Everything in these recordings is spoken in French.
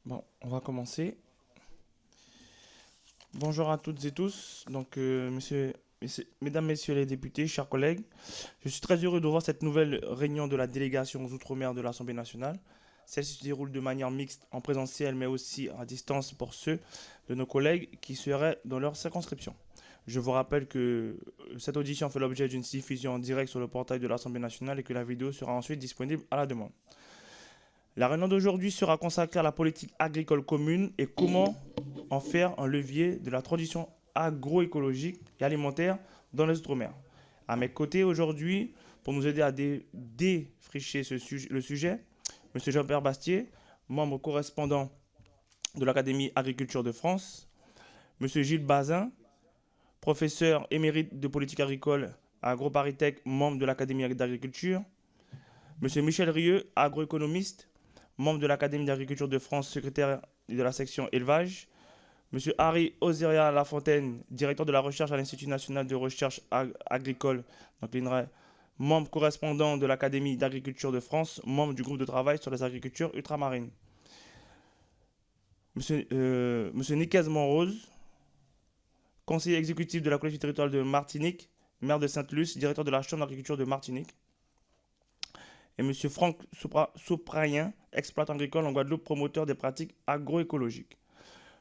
Bon, on va commencer. Bonjour à toutes et tous. Donc, mesdames, messieurs les députés, chers collègues, je suis très heureux de voir cette nouvelle réunion de la délégation aux Outre-mer de l'Assemblée nationale. Celle-ci se déroule de manière mixte en présentiel, mais aussi à distance pour ceux de nos collègues qui seraient dans leur circonscription. Je vous rappelle que cette audition fait l'objet d'une diffusion en direct sur le portail de l'Assemblée nationale et que la vidéo sera ensuite disponible à la demande. La réunion d'aujourd'hui sera consacrée à la politique agricole commune et comment en faire un levier de la transition agroécologique et alimentaire dans les Outre-mer. À mes côtés aujourd'hui, pour nous aider à défricher le sujet, M. Jean-Pierre Bastier, membre correspondant de l'Académie Agriculture de France, M. Gilles Bazin, professeur émérite de politique agricole à AgroParisTech, membre de l'Académie d'agriculture, M. Michel Rieux, agroéconomiste, membre de l'Académie d'agriculture de France, secrétaire de la section élevage, M. Harry Ozeria Lafontaine, directeur de la recherche à l'Institut national de recherche agricole, donc l'INRAE, membre correspondant de l'Académie d'agriculture de France, membre du groupe de travail sur les agricultures ultramarines. Monsieur Nicaise Monrose, conseiller exécutif de la collectivité territoriale de Martinique, maire de Sainte-Luce, directeur de la Chambre d'agriculture de Martinique. Et M. Franck Soprayen, exploitant agricole en Guadeloupe, promoteur des pratiques agroécologiques.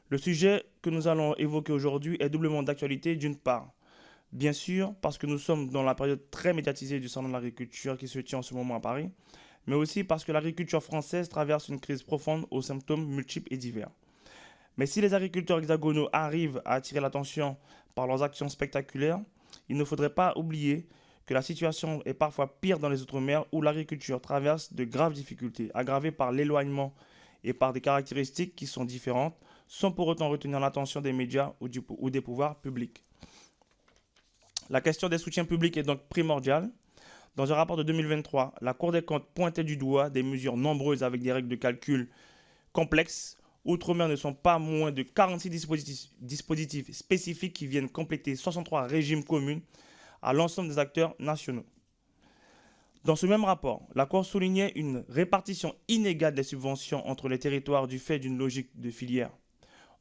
Le sujet que nous allons évoquer aujourd'hui est doublement d'actualité. D'une part, bien sûr, parce que nous sommes dans la période très médiatisée du salon de l'agriculture qui se tient en ce moment à Paris, mais aussi parce que l'agriculture française traverse une crise profonde aux symptômes multiples et divers. Mais si les agriculteurs hexagonaux arrivent à attirer l'attention par leurs actions spectaculaires, il ne faudrait pas oublier que la situation est parfois pire dans les Outre-mer où l'agriculture traverse de graves difficultés, aggravées par l'éloignement et par des caractéristiques qui sont différentes, sans pour autant retenir l'attention des médias ou des pouvoirs publics. La question des soutiens publics est donc primordiale. Dans un rapport de 2023, la Cour des comptes pointait du doigt des mesures nombreuses avec des règles de calcul complexes. Outre-mer ne sont pas moins de 46 dispositifs spécifiques qui viennent compléter 63 régimes communs à l'ensemble des acteurs nationaux. Dans ce même rapport, la Cour soulignait une répartition inégale des subventions entre les territoires du fait d'une logique de filière.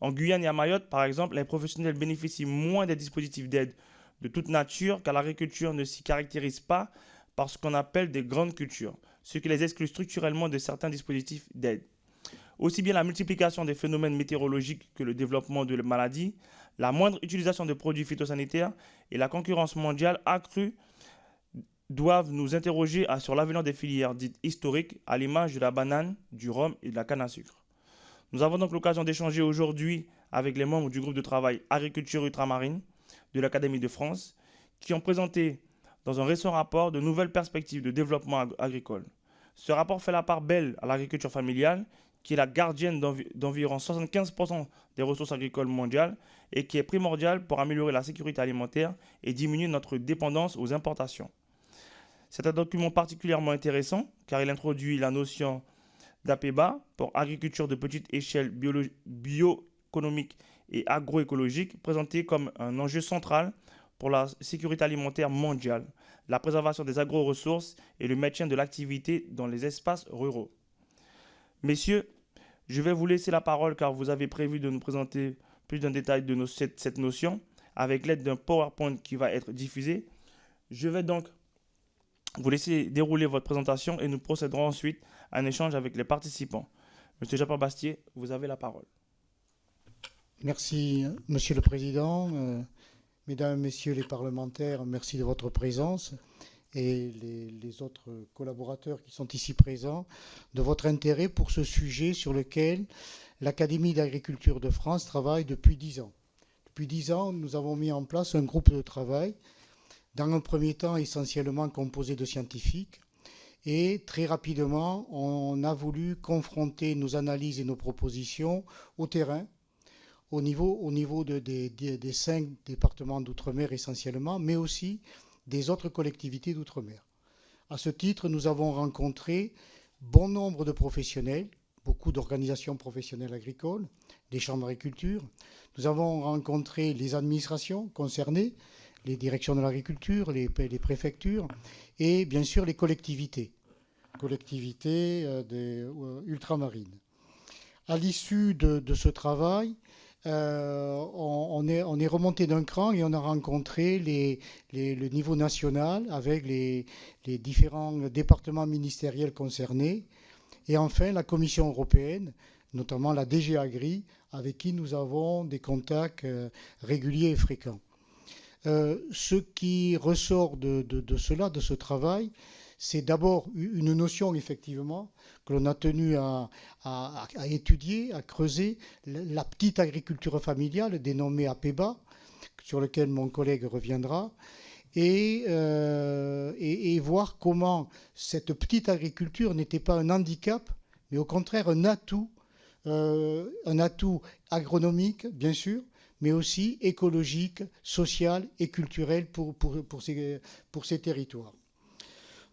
En Guyane et à Mayotte, par exemple, les professionnels bénéficient moins des dispositifs d'aide de toute nature car l'agriculture ne s'y caractérise pas par ce qu'on appelle des grandes cultures, ce qui les exclut structurellement de certains dispositifs d'aide. Aussi bien la multiplication des phénomènes météorologiques que le développement de maladies, la moindre utilisation de produits phytosanitaires et la concurrence mondiale accrue doivent nous interroger sur l'avenir des filières dites historiques à l'image de la banane, du rhum et de la canne à sucre. Nous avons donc l'occasion d'échanger aujourd'hui avec les membres du groupe de travail Agriculture ultramarine de l'Académie de France qui ont présenté dans un récent rapport de nouvelles perspectives de développement agricole. Ce rapport fait la part belle à l'agriculture familiale qui est la gardienne d'environ 75% des ressources agricoles mondiales et qui est primordiale pour améliorer la sécurité alimentaire et diminuer notre dépendance aux importations. C'est un document particulièrement intéressant car il introduit la notion d'APEBA pour agriculture de petite échelle bioéconomique et agroécologique, présentée comme un enjeu central pour la sécurité alimentaire mondiale, la préservation des agro-ressources et le maintien de l'activité dans les espaces ruraux. Messieurs, je vais vous laisser la parole car vous avez prévu de nous présenter plus d'un détail de cette notion avec l'aide d'un PowerPoint qui va être diffusé. Je vais donc vous laisser dérouler votre présentation et nous procéderons ensuite à un échange avec les participants. Monsieur Jean-Pierre Bastier, vous avez la parole. Merci, Monsieur le Président. Mesdames, Messieurs les parlementaires, merci de votre présence et les autres collaborateurs qui sont ici présents, de votre intérêt pour ce sujet sur lequel l'Académie d'agriculture de France travaille depuis 10 ans. Depuis 10 ans, nous avons mis en place un groupe de travail, dans un premier temps essentiellement composé de scientifiques, et très rapidement, on a voulu confronter nos analyses et nos propositions au terrain, au niveau des 5 départements d'outre-mer essentiellement, mais aussi des autres collectivités d'outre-mer. À ce titre, nous avons rencontré bon nombre de professionnels, beaucoup d'organisations professionnelles agricoles, des chambres d'agriculture. Nous avons rencontré les administrations concernées, les directions de l'agriculture, les préfectures et bien sûr les collectivités ultramarines. à l'issue de ce travail, on est remonté d'un cran et on a rencontré le niveau national avec les différents départements ministériels concernés et enfin la Commission européenne, notamment la DG Agri, avec qui nous avons des contacts réguliers et fréquents. Ce qui ressort de cela, de ce travail, c'est d'abord une notion, effectivement, que l'on a tenu à étudier, à creuser, la petite agriculture familiale, dénommée APEBA, sur laquelle mon collègue reviendra, et voir comment cette petite agriculture n'était pas un handicap, mais au contraire un atout agronomique, bien sûr, mais aussi écologique, social et culturel pour ces territoires.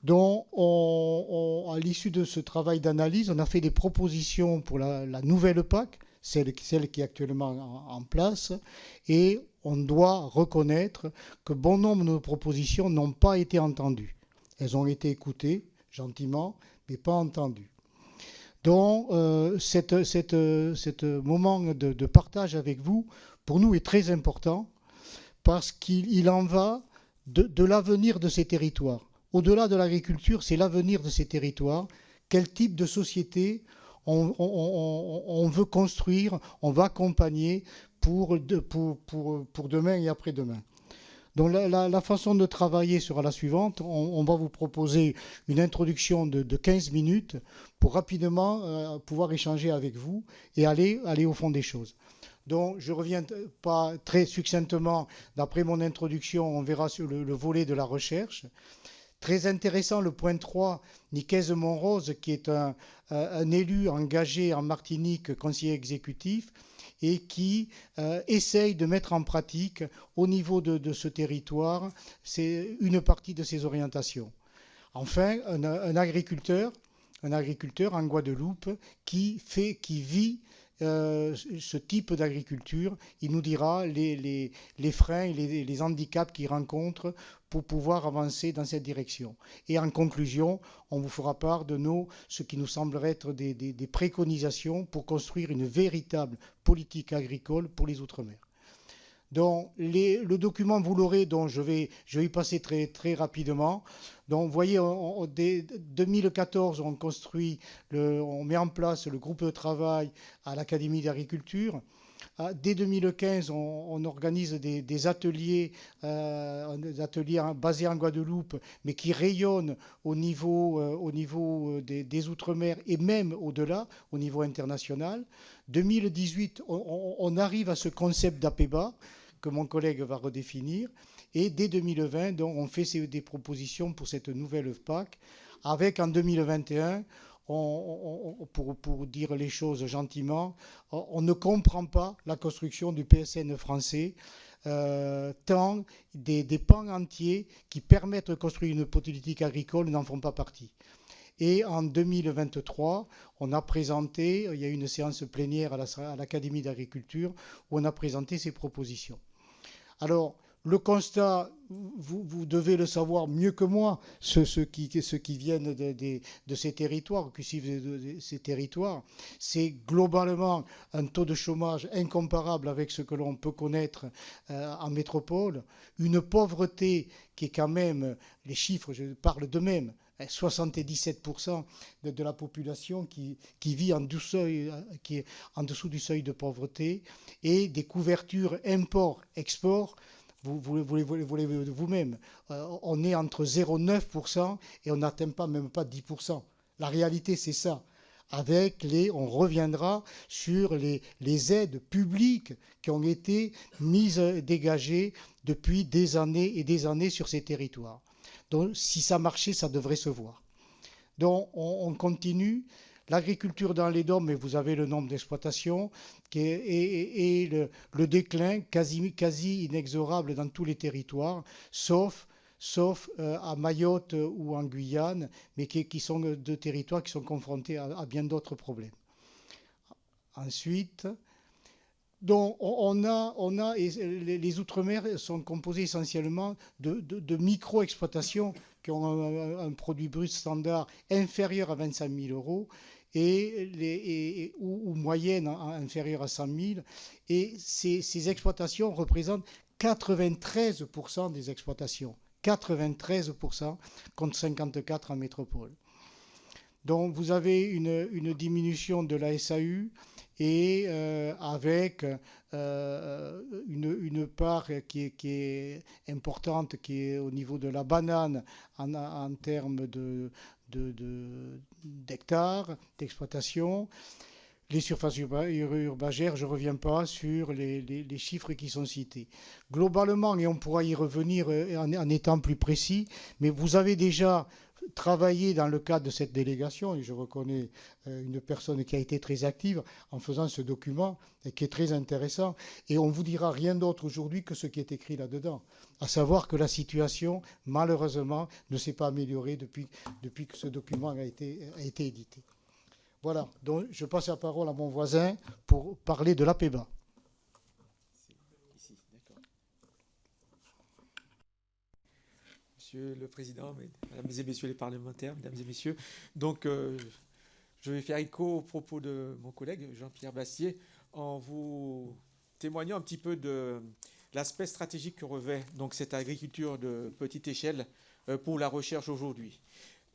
Donc, à l'issue de ce travail d'analyse, on a fait des propositions pour la nouvelle PAC, celle qui est actuellement en place, et on doit reconnaître que bon nombre de nos propositions n'ont pas été entendues. Elles ont été écoutées, gentiment, mais pas entendues. Donc, ce moment de partage avec vous, pour nous, est très important, parce qu'il en va de l'avenir de ces territoires. Au-delà de l'agriculture, c'est l'avenir de ces territoires. Quel type de société on veut construire, on va accompagner pour demain et après-demain. Donc la façon de travailler sera la suivante. On va vous proposer une introduction de 15 minutes pour rapidement pouvoir échanger avec vous et aller au fond des choses. Donc je ne reviens pas très succinctement. D'après mon introduction, on verra sur le volet de la recherche. Très intéressant le point 3, Nicaise Monrose, qui est un élu engagé en Martinique, conseiller exécutif, et qui essaye de mettre en pratique au niveau de ce territoire une partie de ses orientations. Enfin, un agriculteur en Guadeloupe qui vit ce type d'agriculture, il nous dira les freins et les handicaps qu'il rencontre pour pouvoir avancer dans cette direction. Et en conclusion, on vous fera part de ce qui nous semblerait être des préconisations pour construire une véritable politique agricole pour les Outre-mer. Donc, le document, vous l'aurez, donc je vais y passer très, très rapidement. Donc, vous voyez, dès 2014, on met en place le groupe de travail à l'Académie d'agriculture. Dès 2015, on organise des ateliers basés en Guadeloupe, mais qui rayonnent au niveau des Outre-mer et même au-delà, au niveau international. 2018, on arrive à ce concept d'APEBA que mon collègue va redéfinir. Et dès 2020, donc, on fait des propositions pour cette nouvelle PAC, avec en 2021, pour dire les choses gentiment, on ne comprend pas la construction du PSN français, tant des pans entiers qui permettent de construire une politique agricole n'en font pas partie. Et en 2023, il y a eu une séance plénière à l'Académie d'agriculture où on a présenté ces propositions. Alors, le constat, vous devez le savoir mieux que moi, ceux qui viennent de ces territoires, qui suivent ces territoires, c'est globalement un taux de chômage incomparable avec ce que l'on peut connaître en métropole, une pauvreté qui est quand même, les chiffres, je parle d'eux-mêmes, 77% de la population qui vit qui est en dessous du seuil de pauvreté, et des couvertures import-export. Vous voulez vous-même. On est entre 0,9% et on n'atteint même pas 10%. La réalité, c'est ça. On reviendra sur les aides publiques qui ont été dégagées depuis des années et des années sur ces territoires. Donc, si ça marchait, ça devrait se voir. Donc, on continue. L'agriculture dans les DOM, mais vous avez le nombre d'exploitations et le déclin quasi inexorable dans tous les territoires, sauf à Mayotte ou en Guyane, mais qui sont deux territoires qui sont confrontés à bien d'autres problèmes. Ensuite, donc les Outre-mer sont composés essentiellement de micro-exploitations qui ont un produit brut standard inférieur à 25 000 euros ou moyennes inférieures à 100 000. Et ces exploitations représentent 93% des exploitations. 93% contre 54% en métropole. Donc vous avez une diminution de la SAU et avec une part qui est importante, qui est au niveau de la banane en termes d'hectares, d'exploitation. Les surfaces urbagères, je ne reviens pas sur les chiffres qui sont cités. Globalement, et on pourra y revenir en étant plus précis, mais vous avez déjà travaillé dans le cadre de cette délégation, et je reconnais une personne qui a été très active en faisant ce document, et qui est très intéressant, et on ne vous dira rien d'autre aujourd'hui que ce qui est écrit là-dedans, à savoir que la situation, malheureusement, ne s'est pas améliorée depuis que ce document a été édité. Voilà, donc je passe la parole à mon voisin pour parler de l'APEBA. Monsieur le Président, Mesdames et Messieurs les parlementaires, Mesdames et Messieurs, donc je vais faire écho aux propos de mon collègue Jean-Pierre Bastier en vous témoignant un petit peu de l'aspect stratégique que revêt donc cette agriculture de petite échelle pour la recherche aujourd'hui.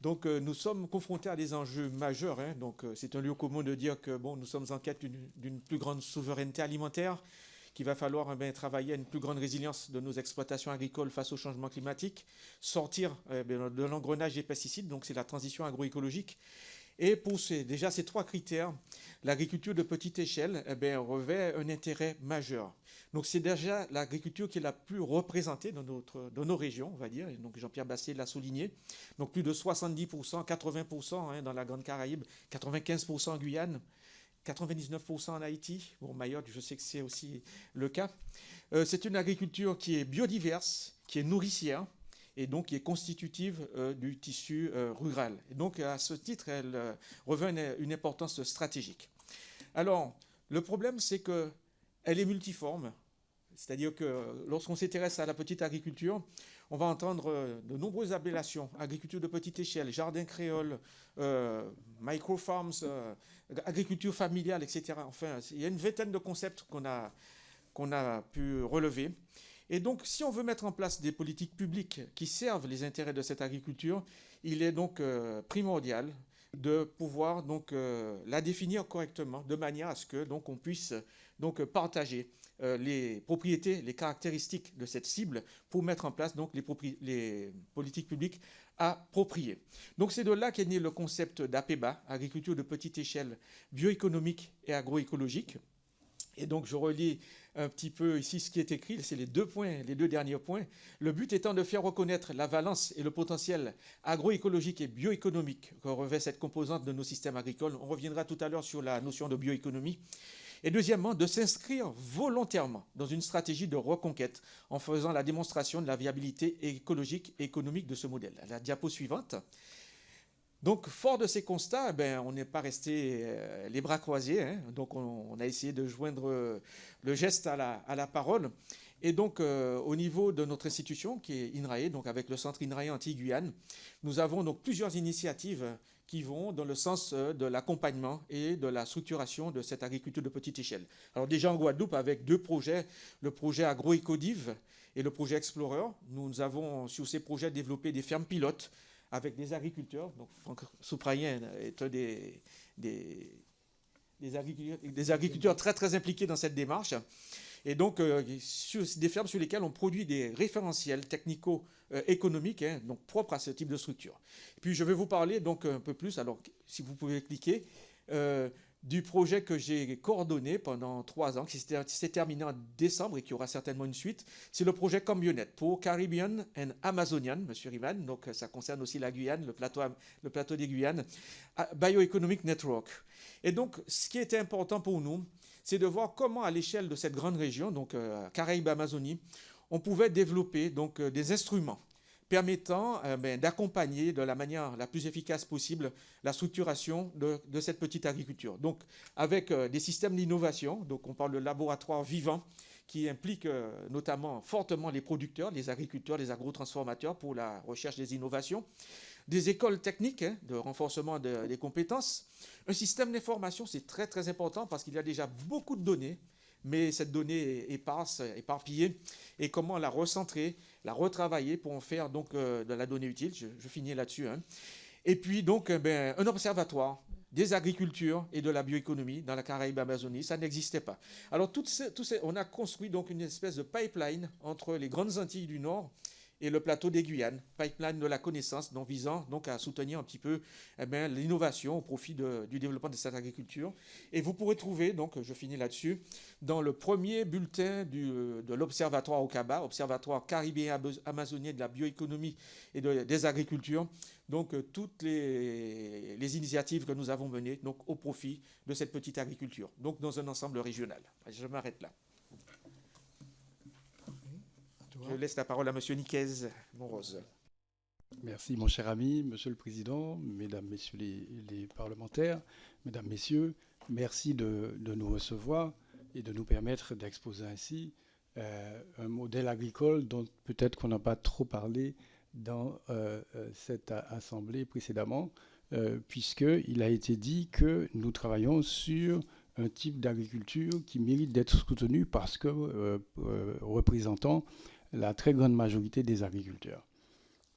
Donc nous sommes confrontés à des enjeux majeurs. Donc c'est un lieu commun de dire que nous sommes en quête d'une plus grande souveraineté alimentaire, qu'il va falloir travailler à une plus grande résilience de nos exploitations agricoles face au changement climatique, sortir de l'engrenage des pesticides, donc c'est la transition agroécologique. Et pour déjà ces trois critères, l'agriculture de petite échelle revêt un intérêt majeur. Donc c'est déjà l'agriculture qui est la plus représentée dans nos régions, on va dire. Et donc Jean-Pierre Bastier l'a souligné. Donc plus de 70%, 80% dans la Grande Caraïbe, 95% en Guyane, 99% en Haïti. Bon, Mayotte, je sais que c'est aussi le cas. C'est une agriculture qui est biodiverse, qui est nourricière, et donc qui est constitutive du tissu rural. Et donc, à ce titre, elle revêt une importance stratégique. Alors, le problème, c'est qu'elle est multiforme, c'est-à-dire que lorsqu'on s'intéresse à la petite agriculture, on va entendre de nombreuses appellations, agriculture de petite échelle, jardin créole, micro-farms, agriculture familiale, etc. Enfin, il y a une vingtaine de concepts qu'on a pu relever. Et donc, si on veut mettre en place des politiques publiques qui servent les intérêts de cette agriculture, il est donc primordial de pouvoir la définir correctement, de manière à ce que on puisse partager les propriétés, les caractéristiques de cette cible pour mettre en place les politiques publiques appropriées. Donc c'est de là qu'est né le concept d'APEBA, agriculture de petite échelle bioéconomique et agroécologique. Et donc, je relis un petit peu ici ce qui est écrit, c'est les deux derniers points. Le but étant de faire reconnaître la valence et le potentiel agroécologique et bioéconomique que revêt cette composante de nos systèmes agricoles. On reviendra tout à l'heure sur la notion de bioéconomie. Et deuxièmement, de s'inscrire volontairement dans une stratégie de reconquête en faisant la démonstration de la viabilité écologique et économique de ce modèle. À la diapo suivante. Donc, fort de ces constats, on n'est pas resté les bras croisés. Donc, on a essayé de joindre le geste à la parole. Et donc, au niveau de notre institution, qui est INRAE, donc avec le centre INRAE Antilles-Guyane, nous avons donc plusieurs initiatives qui vont dans le sens de l'accompagnement et de la structuration de cette agriculture de petite échelle. Alors déjà en Guadeloupe, avec deux projets, le projet AgroEcodiv et le projet Explorer, nous avons sur ces projets développé des fermes pilotes avec des agriculteurs. Donc Franck Souprayen est un des agriculteurs très très impliqués dans cette démarche. Et donc sur des fermes sur lesquelles on produit des référentiels technico-économiques donc propres à ce type de structure. Et puis je vais vous parler donc un peu plus, alors si vous pouvez cliquer, du projet que j'ai coordonné pendant 3 ans, qui s'est terminé en décembre et qui aura certainement une suite. C'est le projet Cambionette pour Caribbean and Amazonian, Monsieur Riemann. Donc ça concerne aussi la Guyane, le plateau des Guyanes, Bioeconomic Network. Et donc ce qui était important pour nous, c'est de voir comment à l'échelle de cette grande région, donc Caraïbes-Amazonie, on pouvait développer donc des instruments permettant d'accompagner de la manière la plus efficace possible la structuration de cette petite agriculture. Donc, avec des systèmes d'innovation, donc on parle de laboratoires vivants qui impliquent notamment fortement les producteurs, les agriculteurs, les agrotransformateurs pour la recherche des innovations, des écoles techniques de renforcement des compétences. Un système d'information, c'est très très important parce qu'il y a déjà beaucoup de données, mais cette donnée est éparse, éparpillée, et comment la recentrer, la retravailler pour en faire donc de la donnée utile. Je finis là-dessus. Et puis donc un observatoire des agricultures et de la bioéconomie dans la Caraïbe-Amazonie, ça n'existait pas. Alors on a construit donc une espèce de pipeline entre les grandes Antilles du Nord et le plateau des Guyanes, pipeline de la connaissance, donc visant donc à soutenir un petit peu l'innovation au profit du développement de cette agriculture. Et vous pourrez trouver, donc je finis là-dessus, dans le premier bulletin de l'Observatoire OCABA, Observatoire caribéen amazonien de la bioéconomie et des agricultures, donc toutes les initiatives que nous avons menées donc, au profit de cette petite agriculture, donc dans un ensemble régional. Je m'arrête là. Je laisse la parole à M. Niquez Monrose. Merci, mon cher ami, Monsieur le Président, Mesdames, Messieurs les parlementaires, Mesdames, Messieurs, merci de nous recevoir et de nous permettre d'exposer ainsi un modèle agricole dont peut-être qu'on n'a pas trop parlé dans cette assemblée précédemment, puisqu'il a été dit que nous travaillons sur un type d'agriculture qui mérite d'être soutenu parce que représentant la très grande majorité des agriculteurs.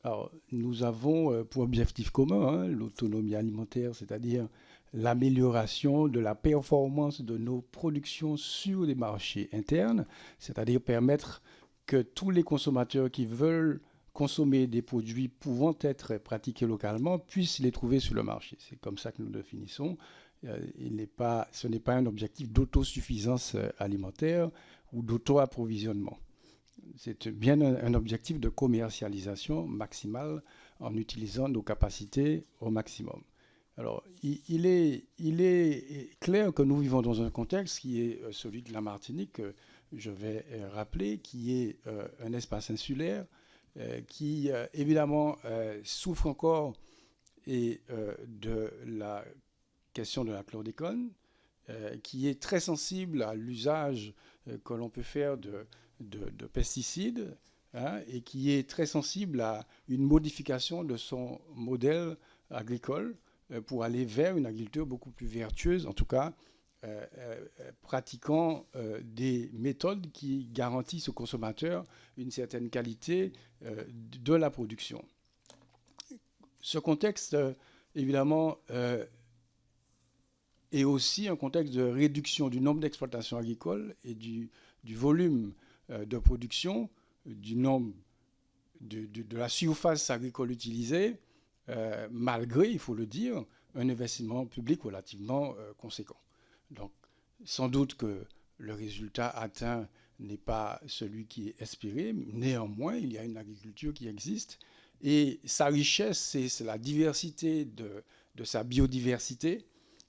Alors, nous avons pour objectif commun l'autonomie alimentaire, c'est-à-dire l'amélioration de la performance de nos productions sur les marchés internes, c'est-à-dire permettre que tous les consommateurs qui veulent consommer des produits pouvant être pratiqués localement puissent les trouver sur le marché. C'est comme ça que nous le définissons. Ce n'est pas un objectif d'autosuffisance alimentaire ou d'auto-approvisionnement. C'est bien un objectif de commercialisation maximale en utilisant nos capacités au maximum. Alors, il est clair que nous vivons dans un contexte qui est celui de la Martinique, que je vais rappeler, qui est un espace insulaire, qui évidemment souffre encore de la question de la chlordécone, qui est très sensible à l'usage que l'on peut faire de pesticides, et qui est très sensible à une modification de son modèle agricole pour aller vers une agriculture beaucoup plus vertueuse, en tout cas pratiquant des méthodes qui garantissent aux consommateurs une certaine qualité de la production. Ce contexte, évidemment, est aussi un contexte de réduction du nombre d'exploitations agricoles et du volume de production, du nombre de la surface agricole utilisée, malgré, il faut le dire, un investissement public relativement conséquent. Donc, sans doute que le résultat atteint n'est pas celui qui est espéré, néanmoins, il y a une agriculture qui existe, et sa richesse, c'est la diversité de sa biodiversité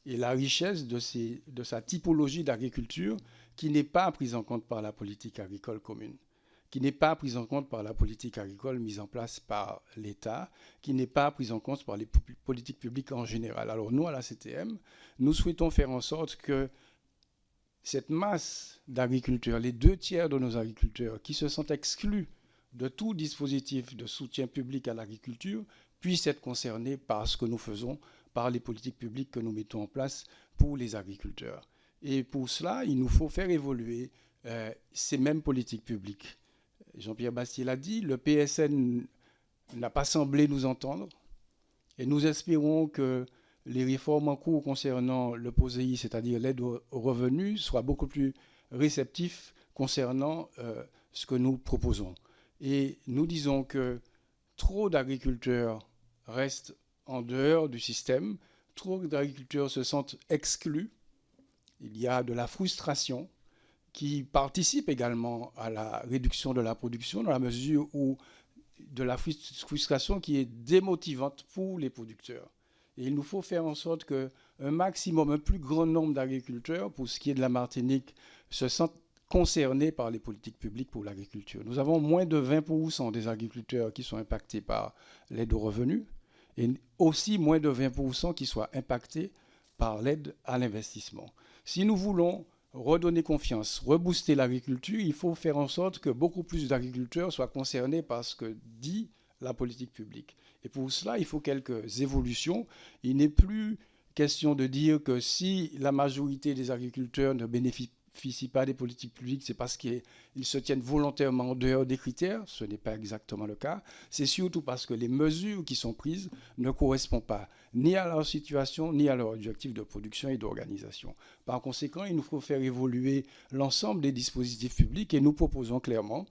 et la richesse de sa typologie d'agriculture qui n'est pas prise en compte par la politique agricole commune, qui n'est pas prise en compte par la politique agricole mise en place par l'État, qui n'est pas prise en compte par les politiques publiques en général. Alors nous, à la CTM, nous souhaitons faire en sorte que cette masse d'agriculteurs, les 2/3 de nos agriculteurs qui se sentent exclus de tout dispositif de soutien public à l'agriculture, puissent être concernés par ce que nous faisons, par les politiques publiques que nous mettons en place pour les agriculteurs. Et pour cela, il nous faut faire évoluer ces mêmes politiques publiques. Jean-Pierre Bastier l'a dit, le PSN n'a pas semblé nous entendre. Et nous espérons que les réformes en cours concernant le POSEI, c'est-à-dire l'aide aux revenus, soient beaucoup plus réceptifs concernant ce que nous proposons. Et nous disons que trop d'agriculteurs restent en dehors du système, trop d'agriculteurs se sentent exclus. Il y a de la frustration qui participe également à la réduction de la production dans la mesure où de la frustration qui est démotivante pour les producteurs. Et il nous faut faire en sorte qu'un maximum, un plus grand nombre d'agriculteurs, pour ce qui est de la Martinique, se sentent concernés par les politiques publiques pour l'agriculture. Nous avons moins de 20% des agriculteurs qui sont impactés par l'aide aux revenus et aussi moins de 20% qui soient impactés par l'aide à l'investissement. Si nous voulons redonner confiance, rebooster l'agriculture, il faut faire en sorte que beaucoup plus d'agriculteurs soient concernés par ce que dit la politique publique. Et pour cela, il faut quelques évolutions. Il n'est plus question de dire que si la majorité des agriculteurs ne bénéficient pas des politiques publiques, c'est parce qu'ils se tiennent volontairement en dehors des critères. Ce n'est pas exactement le cas. C'est surtout parce que les mesures qui sont prises ne correspondent pas ni à leur situation, ni à leur objectif de production et d'organisation. Par conséquent, il nous faut faire évoluer l'ensemble des dispositifs publics et nous proposons clairement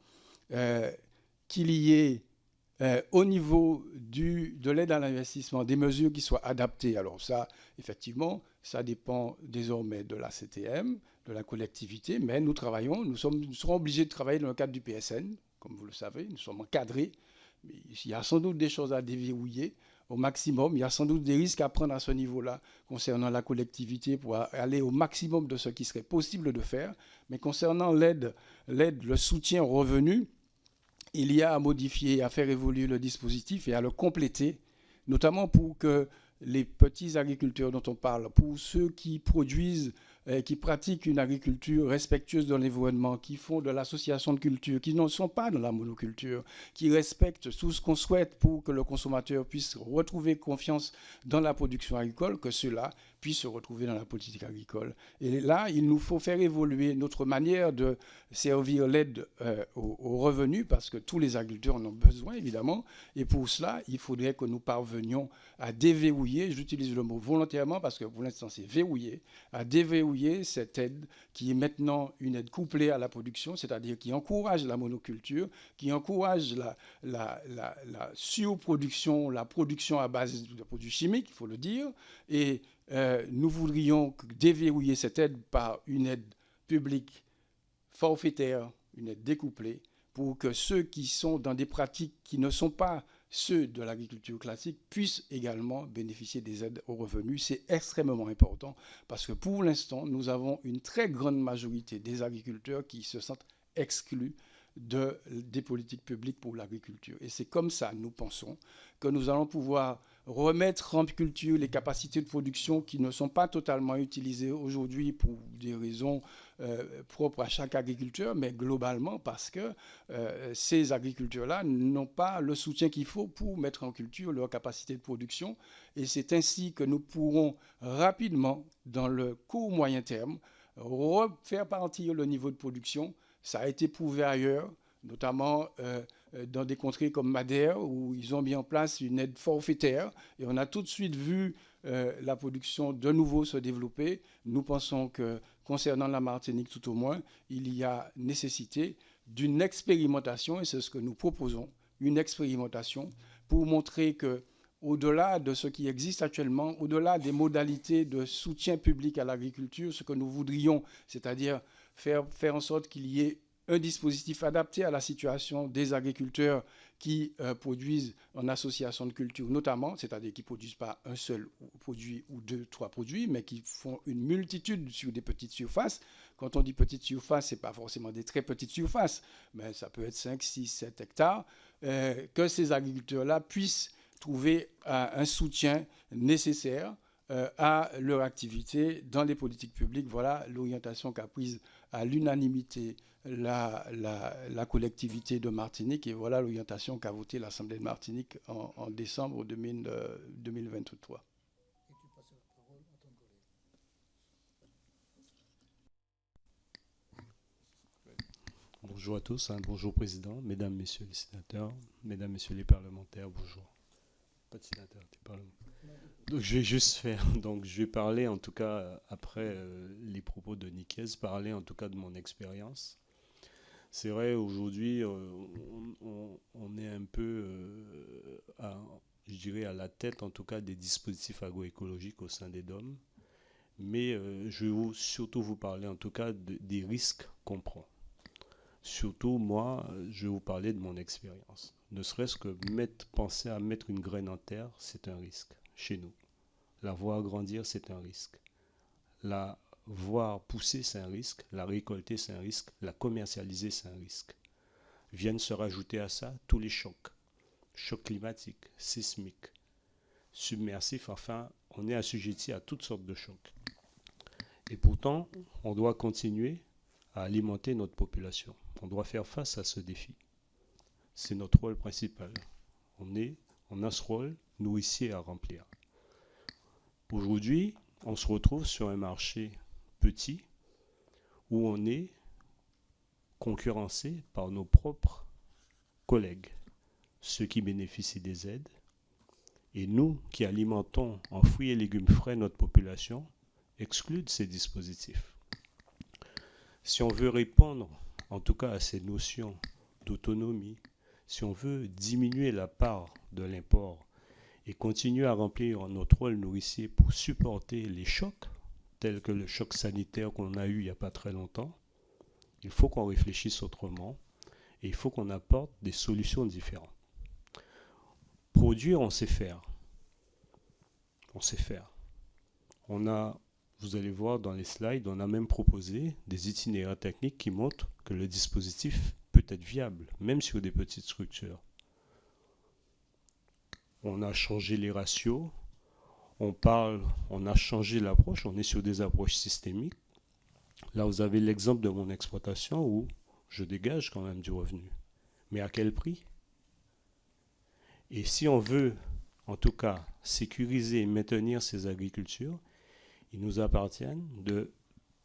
qu'il y ait au niveau de l'aide à l'investissement, des mesures qui soient adaptées. Alors ça, effectivement, ça dépend désormais de la CTM, de la collectivité, mais nous serons obligés de travailler dans le cadre du PSN, comme vous le savez, nous sommes encadrés. Mais il y a sans doute des choses à déverrouiller au maximum. Il y a sans doute des risques à prendre à ce niveau-là concernant la collectivité pour aller au maximum de ce qui serait possible de faire. Mais concernant l'aide, le soutien aux revenus, il y a à modifier, à faire évoluer le dispositif et à le compléter, notamment pour que les petits agriculteurs dont on parle, pour ceux qui produisent, qui pratiquent une agriculture respectueuse de l'environnement, qui font de l'association de culture, qui ne sont pas dans la monoculture, qui respectent tout ce qu'on souhaite pour que le consommateur puisse retrouver confiance dans la production agricole, que ceux-là puissent se retrouver dans la politique agricole. Et là, il nous faut faire évoluer notre manière de servir l'aide aux revenus, parce que tous les agriculteurs en ont besoin, évidemment. Et pour cela, il faudrait que nous parvenions à déverrouiller, j'utilise le mot volontairement parce que pour l'instant c'est verrouillé, à déverrouiller cette aide qui est maintenant une aide couplée à la production, c'est-à-dire qui encourage la monoculture, qui encourage la surproduction, la production à base de produits chimiques, il faut le dire. Et nous voudrions déverrouiller cette aide par une aide publique forfaitaire, une aide découplée, pour que ceux qui sont dans des pratiques qui ne sont pas ceux de l'agriculture classique puissent également bénéficier des aides aux revenus. C'est extrêmement important parce que pour l'instant, nous avons une très grande majorité des agriculteurs qui se sentent exclus des politiques publiques pour l'agriculture. Et c'est comme ça, nous pensons, que nous allons pouvoir remettre en culture les capacités de production qui ne sont pas totalement utilisées aujourd'hui pour des raisons propres à chaque agriculteur, mais globalement parce que ces agriculteurs-là n'ont pas le soutien qu'il faut pour mettre en culture leur capacité de production. Et c'est ainsi que nous pourrons rapidement, dans le court moyen terme, refaire partir le niveau de production. Ça a été prouvé ailleurs, notamment dans des contrées comme Madère, où ils ont mis en place une aide forfaitaire. Et on a tout de suite vu la production de nouveau se développer. Nous pensons que, concernant la Martinique tout au moins, il y a nécessité d'une expérimentation, et c'est ce que nous proposons, une expérimentation pour montrer que, au-delà de ce qui existe actuellement, au-delà des modalités de soutien public à l'agriculture, ce que nous voudrions, c'est-à-dire faire en sorte qu'il y ait un dispositif adapté à la situation des agriculteurs qui produisent en association de culture notamment, c'est-à-dire qui ne produisent pas un seul produit ou deux, trois produits, mais qui font une multitude sur des petites surfaces. Quand on dit petites surfaces, ce n'est pas forcément des très petites surfaces, mais ça peut être 5, 6, 7 hectares, que ces agriculteurs-là puissent trouver un soutien nécessaire à leur activité dans les politiques publiques. Voilà l'orientation qu'a prise à l'unanimité la collectivité de Martinique, et voilà l'orientation qu'a votée l'Assemblée de Martinique en décembre 2023. Bonjour à tous, bonjour Président, Mesdames, Messieurs les sénateurs, Mesdames, Messieurs les parlementaires, bonjour. Pas de sénateur, tu parles. Donc je vais juste faire, donc je vais parler en tout cas, après les propos de Nicaise, parler en tout cas de mon expérience. C'est vrai, aujourd'hui, on est un peu, je dirais, à la tête en tout cas des dispositifs agroécologiques au sein des DOM, mais je vais surtout vous parler en tout cas des risques qu'on prend. Surtout, moi, je vais vous parler de mon expérience. Ne serait-ce que penser à mettre une graine en terre, c'est un risque chez nous. La voir grandir, c'est un risque. La voir pousser, c'est un risque. La récolter, c'est un risque. La commercialiser, c'est un risque. Viennent se rajouter à ça tous les chocs. Chocs climatiques, sismiques, submersifs. Enfin, on est assujetti à toutes sortes de chocs. Et pourtant, on doit continuer à alimenter notre population. On doit faire face à ce défi. C'est notre rôle principal. On est On a ce rôle nourricier à remplir. Aujourd'hui, on se retrouve sur un marché petit où on est concurrencé par nos propres collègues, ceux qui bénéficient des aides, et nous qui alimentons en fruits et légumes frais notre population, exclus de ces dispositifs. Si on veut répondre, en tout cas à ces notions d'autonomie, si on veut diminuer la part de l'import et continuer à remplir notre rôle nourricier pour supporter les chocs, tels que le choc sanitaire qu'on a eu il n'y a pas très longtemps, il faut qu'on réfléchisse autrement et il faut qu'on apporte des solutions différentes. Produire, on sait faire. On sait faire. Vous allez voir dans les slides, on a même proposé des itinéraires techniques qui montrent que le dispositif peut être viable, même sur des petites structures. On a changé les ratios, on a changé l'approche, on est sur des approches systémiques. Là, vous avez l'exemple de mon exploitation où je dégage quand même du revenu. Mais à quel prix? Et si on veut, en tout cas, sécuriser et maintenir ces agricultures, il nous appartient de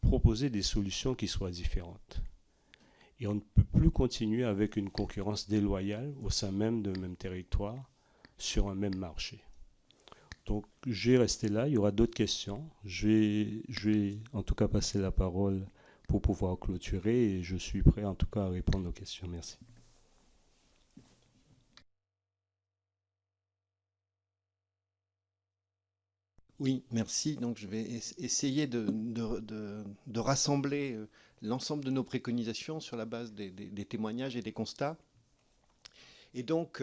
proposer des solutions qui soient différentes. Et on ne peut plus continuer avec une concurrence déloyale au sein même d'un même territoire sur un même marché. Donc, je vais rester là. Il y aura d'autres questions. Je vais en tout cas passer la parole pour pouvoir clôturer et je suis prêt en tout cas à répondre aux questions. Merci. Oui, merci. Donc, je vais essayer de rassembler l'ensemble de nos préconisations sur la base des témoignages et des constats. Et donc,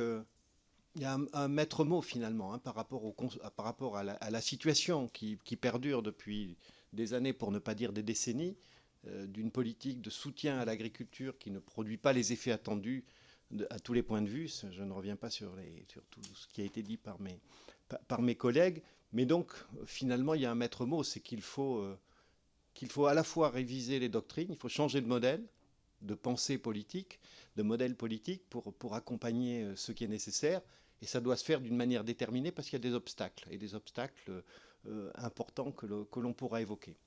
il y a un maître mot finalement hein, par rapport à la situation qui perdure depuis des années, pour ne pas dire des décennies, d'une politique de soutien à l'agriculture qui ne produit pas les effets attendus à tous les points de vue. Je ne reviens pas sur tout ce qui a été dit par mes collègues. Mais donc, finalement, il y a un maître mot, c'est qu'il faut à la fois réviser les doctrines, il faut changer de modèle, de pensée politique, de modèle politique pour accompagner ce qui est nécessaire. Et ça doit se faire d'une manière déterminée parce qu'il y a des obstacles, et des obstacles importants que l'on pourra évoquer.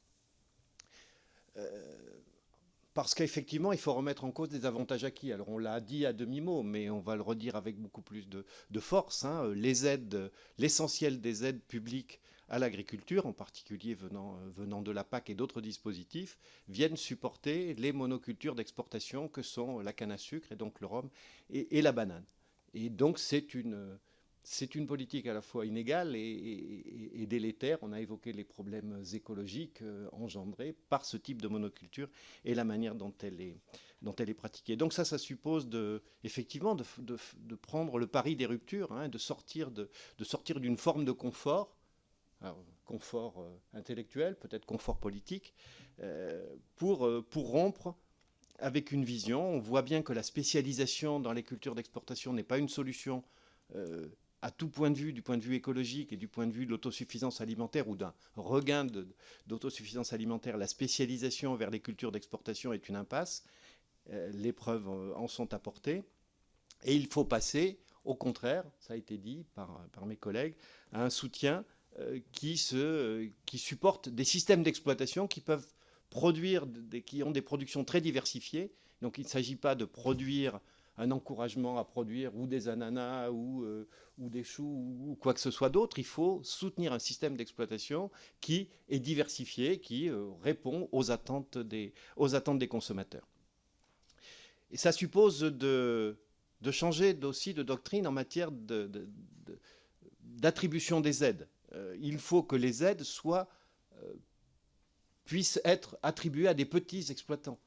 Parce qu'effectivement, il faut remettre en cause des avantages acquis. Alors, on l'a dit à demi-mot, mais on va le redire avec beaucoup plus de force. Hein. Les aides, l'essentiel des aides publiques à l'agriculture, en particulier venant de la PAC et d'autres dispositifs, viennent supporter les monocultures d'exportation que sont la canne à sucre, et donc le rhum, et la banane. Et donc, c'est une politique à la fois inégale et délétère. On a évoqué les problèmes écologiques engendrés par ce type de monoculture et la manière dont elle est pratiquée. Donc ça suppose effectivement de prendre le pari des ruptures, hein, de sortir d'une forme de confort, alors, confort intellectuel, peut-être confort politique, pour rompre avec une vision. On voit bien que la spécialisation dans les cultures d'exportation n'est pas une solution à tout point de vue, du point de vue écologique et du point de vue de l'autosuffisance alimentaire ou d'un regain d'autosuffisance alimentaire. La spécialisation vers les cultures d'exportation est une impasse. Les preuves en sont apportées. Et il faut passer, au contraire, ça a été dit par mes collègues, à un soutien qui supporte des systèmes d'exploitation qui peuvent qui ont des productions très diversifiées. Donc il ne s'agit pas de produire un encouragement à produire ou des ananas ou des choux ou quoi que ce soit d'autre. Il faut soutenir un système d'exploitation qui est diversifié, qui répond aux attentes des consommateurs. Et ça suppose de changer aussi de doctrine en matière d'attribution des aides. Il faut que les aides puissent être attribuées à des petits exploitants.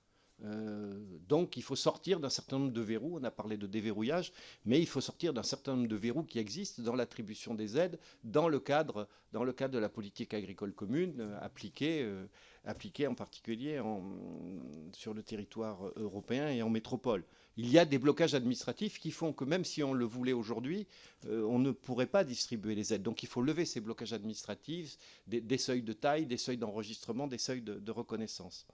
Donc il faut sortir d'un certain nombre de verrous. On a parlé de déverrouillage, mais il faut sortir d'un certain nombre de verrous qui existent dans l'attribution des aides dans le cadre de la politique agricole commune appliquée en particulier sur le territoire européen et en métropole. Il y a des blocages administratifs qui font que même si on le voulait aujourd'hui, on ne pourrait pas distribuer les aides. Donc il faut lever ces blocages administratifs, des seuils de taille, des seuils d'enregistrement, des seuils de reconnaissance.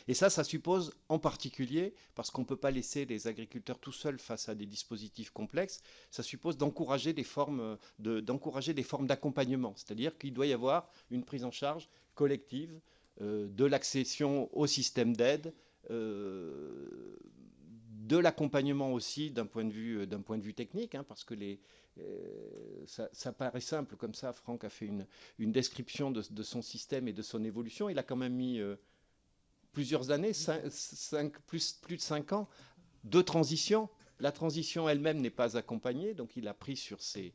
Et ça suppose en particulier, parce qu'on ne peut pas laisser les agriculteurs tout seuls face à des dispositifs complexes, ça suppose d'encourager des formes d'accompagnement. C'est-à-dire qu'il doit y avoir une prise en charge collective de l'accession au système d'aide, de l'accompagnement aussi d'un point de vue technique, hein, parce que ça paraît simple comme ça. Franck a fait une description de son système et de son évolution. Il a quand même mis plusieurs années, plus de 5 ans, de transition. La transition elle-même n'est pas accompagnée, donc il a pris sur ses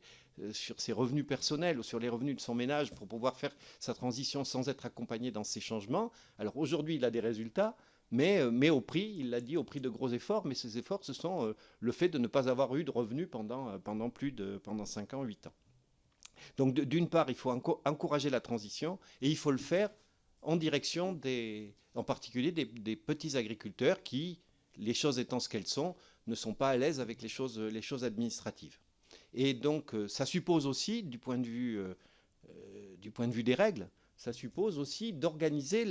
revenus personnels ou sur les revenus de son ménage pour pouvoir faire sa transition sans être accompagné dans ces changements. Alors aujourd'hui, il a des résultats, mais au prix, il l'a dit, au prix de gros efforts. Mais ces efforts, ce sont le fait de ne pas avoir eu de revenus pendant 5 ans, 8 ans. Donc d'une part, il faut encourager la transition et il faut le faire en direction en particulier des petits agriculteurs qui, les choses étant ce qu'elles sont, ne sont pas à l'aise avec les choses administratives. Et donc, ça suppose aussi, du point de vue des règles, ça suppose aussi d'organiser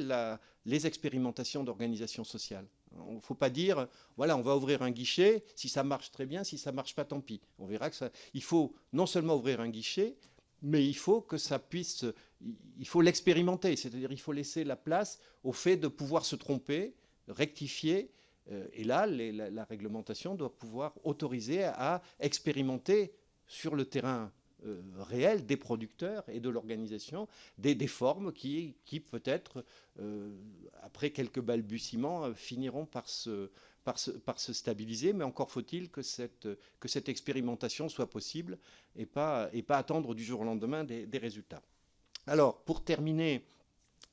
les expérimentations d'organisation sociale. Il ne faut pas dire, voilà, on va ouvrir un guichet, si ça marche très bien, si ça ne marche pas, tant pis. On verra que il faut non seulement ouvrir un guichet, mais il faut que ça puisse, il faut l'expérimenter, c'est-à-dire il faut laisser la place au fait de pouvoir se tromper, rectifier, et là, la réglementation doit pouvoir autoriser à expérimenter sur le terrain réel des producteurs et de l'organisation des formes qui peut-être, après quelques balbutiements, finiront par se stabiliser, mais encore faut-il que cette expérimentation soit possible et pas attendre du jour au lendemain des résultats. Alors, pour terminer,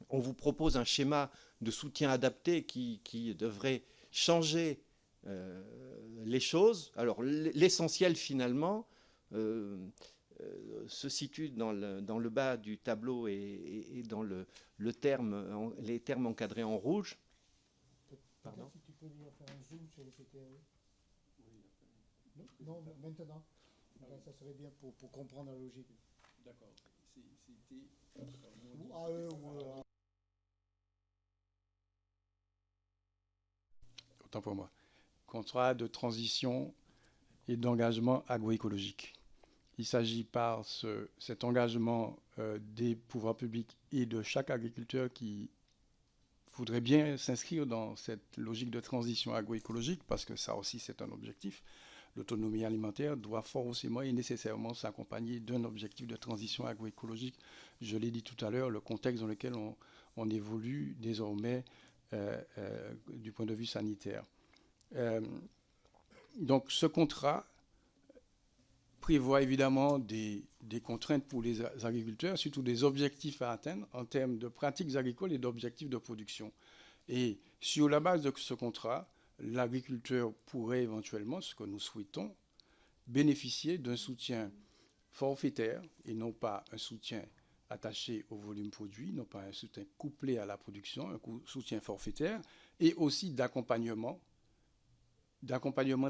on vous propose un schéma de soutien adapté qui devrait changer les choses. Alors, l'essentiel, finalement, se situe dans le bas du tableau et dans les termes encadrés en rouge. Pardon ? Si tu peux lui faire un zoom sur le PTAE. Non, maintenant. Là, ça serait bien pour comprendre la logique. D'accord. C'était... Ou AE ou... Autant pour moi. Contrat de transition et d'engagement agroécologique. Il s'agit par cet engagement des pouvoirs publics et de chaque agriculteur qui voudrait bien s'inscrire dans cette logique de transition agroécologique, parce que ça aussi c'est un objectif. L'autonomie alimentaire doit forcément et nécessairement s'accompagner d'un objectif de transition agroécologique. Je l'ai dit tout à l'heure, le contexte dans lequel on évolue désormais du point de vue sanitaire. Donc ce contrat prévoit évidemment des contraintes pour les agriculteurs, surtout des objectifs à atteindre en termes de pratiques agricoles et d'objectifs de production. Et sur la base de ce contrat, l'agriculteur pourrait éventuellement, ce que nous souhaitons, bénéficier d'un soutien forfaitaire et non pas un soutien attaché au volume produit, non pas un soutien couplé à la production, un soutien forfaitaire, et aussi d'accompagnement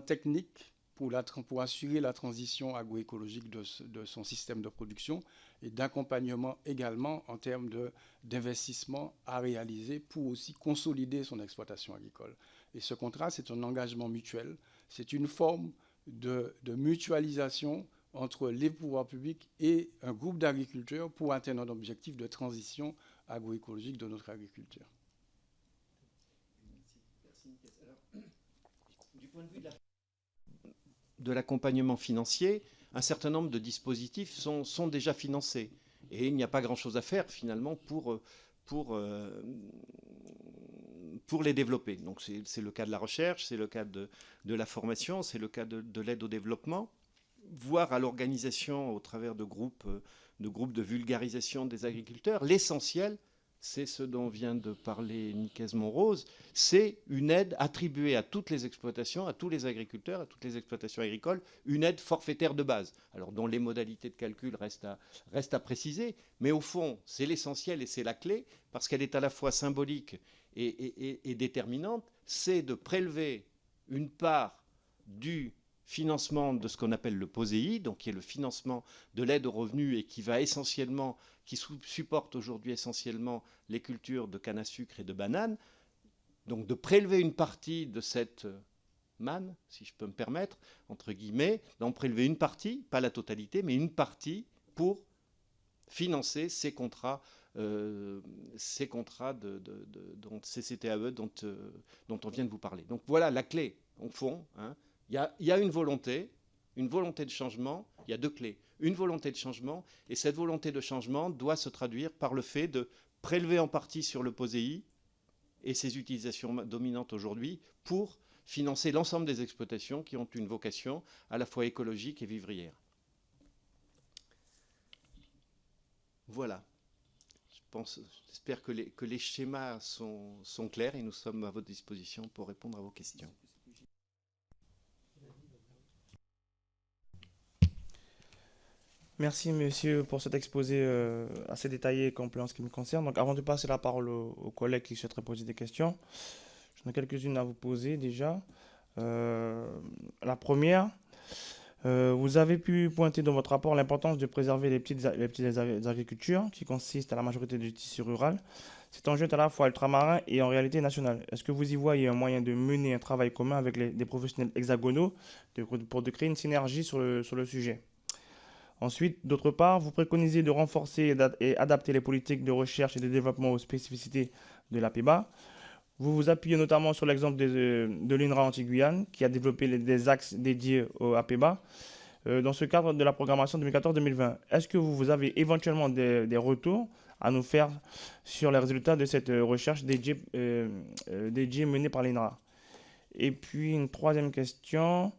technique pour assurer la transition agroécologique de son système de production et d'accompagnement également en termes d'investissement à réaliser pour aussi consolider son exploitation agricole. Et ce contrat, c'est un engagement mutuel, c'est une forme de mutualisation entre les pouvoirs publics et un groupe d'agriculteurs pour atteindre un objectif de transition agroécologique de notre agriculture. Du point de vue de l'accompagnement financier, un certain nombre de dispositifs sont déjà financés. Et il n'y a pas grand-chose à faire, finalement, pour les développer. Donc c'est le cas de la recherche, c'est le cas de la formation, c'est le cas de l'aide au développement, voire à l'organisation au travers de groupes de vulgarisation des agriculteurs. L'essentiel, c'est ce dont vient de parler Nicaise Monrose, c'est une aide attribuée à toutes les exploitations, à tous les agriculteurs, à toutes les exploitations agricoles, une aide forfaitaire de base, alors dont les modalités de calcul restent à préciser, mais au fond, c'est l'essentiel et c'est la clé, parce qu'elle est à la fois symbolique et déterminante, c'est de prélever une part du financement de ce qu'on appelle le POSEI, donc qui est le financement de l'aide aux revenus et qui supporte aujourd'hui essentiellement les cultures de canne à sucre et de banane, donc de prélever une partie de cette manne, si je peux me permettre, entre guillemets, d'en prélever une partie, pas la totalité, mais une partie pour financer ces contrats ces CCTAE dont on vient de vous parler. Donc voilà la clé, au fond. Hein. Il y a une volonté de changement, il y a deux clés. Une volonté de changement, et cette volonté de changement doit se traduire par le fait de prélever en partie sur le POSEI et ses utilisations dominantes aujourd'hui pour financer l'ensemble des exploitations qui ont une vocation à la fois écologique et vivrière. Voilà. J'espère que les schémas sont clairs et nous sommes à votre disposition pour répondre à vos questions. Merci, monsieur, pour cet exposé assez détaillé et complet en ce qui me concerne. Donc, avant de passer la parole aux collègues qui souhaiteraient poser des questions, j'en ai quelques-unes à vous poser déjà. La première, vous avez pu pointer dans votre rapport l'importance de préserver les petites agricultures qui consistent à la majorité du tissu rural. C'est un enjeu à la fois ultramarin et en réalité national. Est-ce que vous y voyez un moyen de mener un travail commun avec des professionnels hexagonaux pour créer une synergie sur le sujet? Ensuite, d'autre part, vous préconisez de renforcer et adapter les politiques de recherche et de développement aux spécificités de l'APEBA. Vous vous appuyez notamment sur l'exemple de l'INRA Antilles-Guyane, qui a développé des axes dédiés au APEBA dans ce cadre de la programmation 2014-2020. Est-ce que vous avez éventuellement des retours à nous faire sur les résultats de cette recherche dédiée menée par l'INRA? Et puis, une troisième question.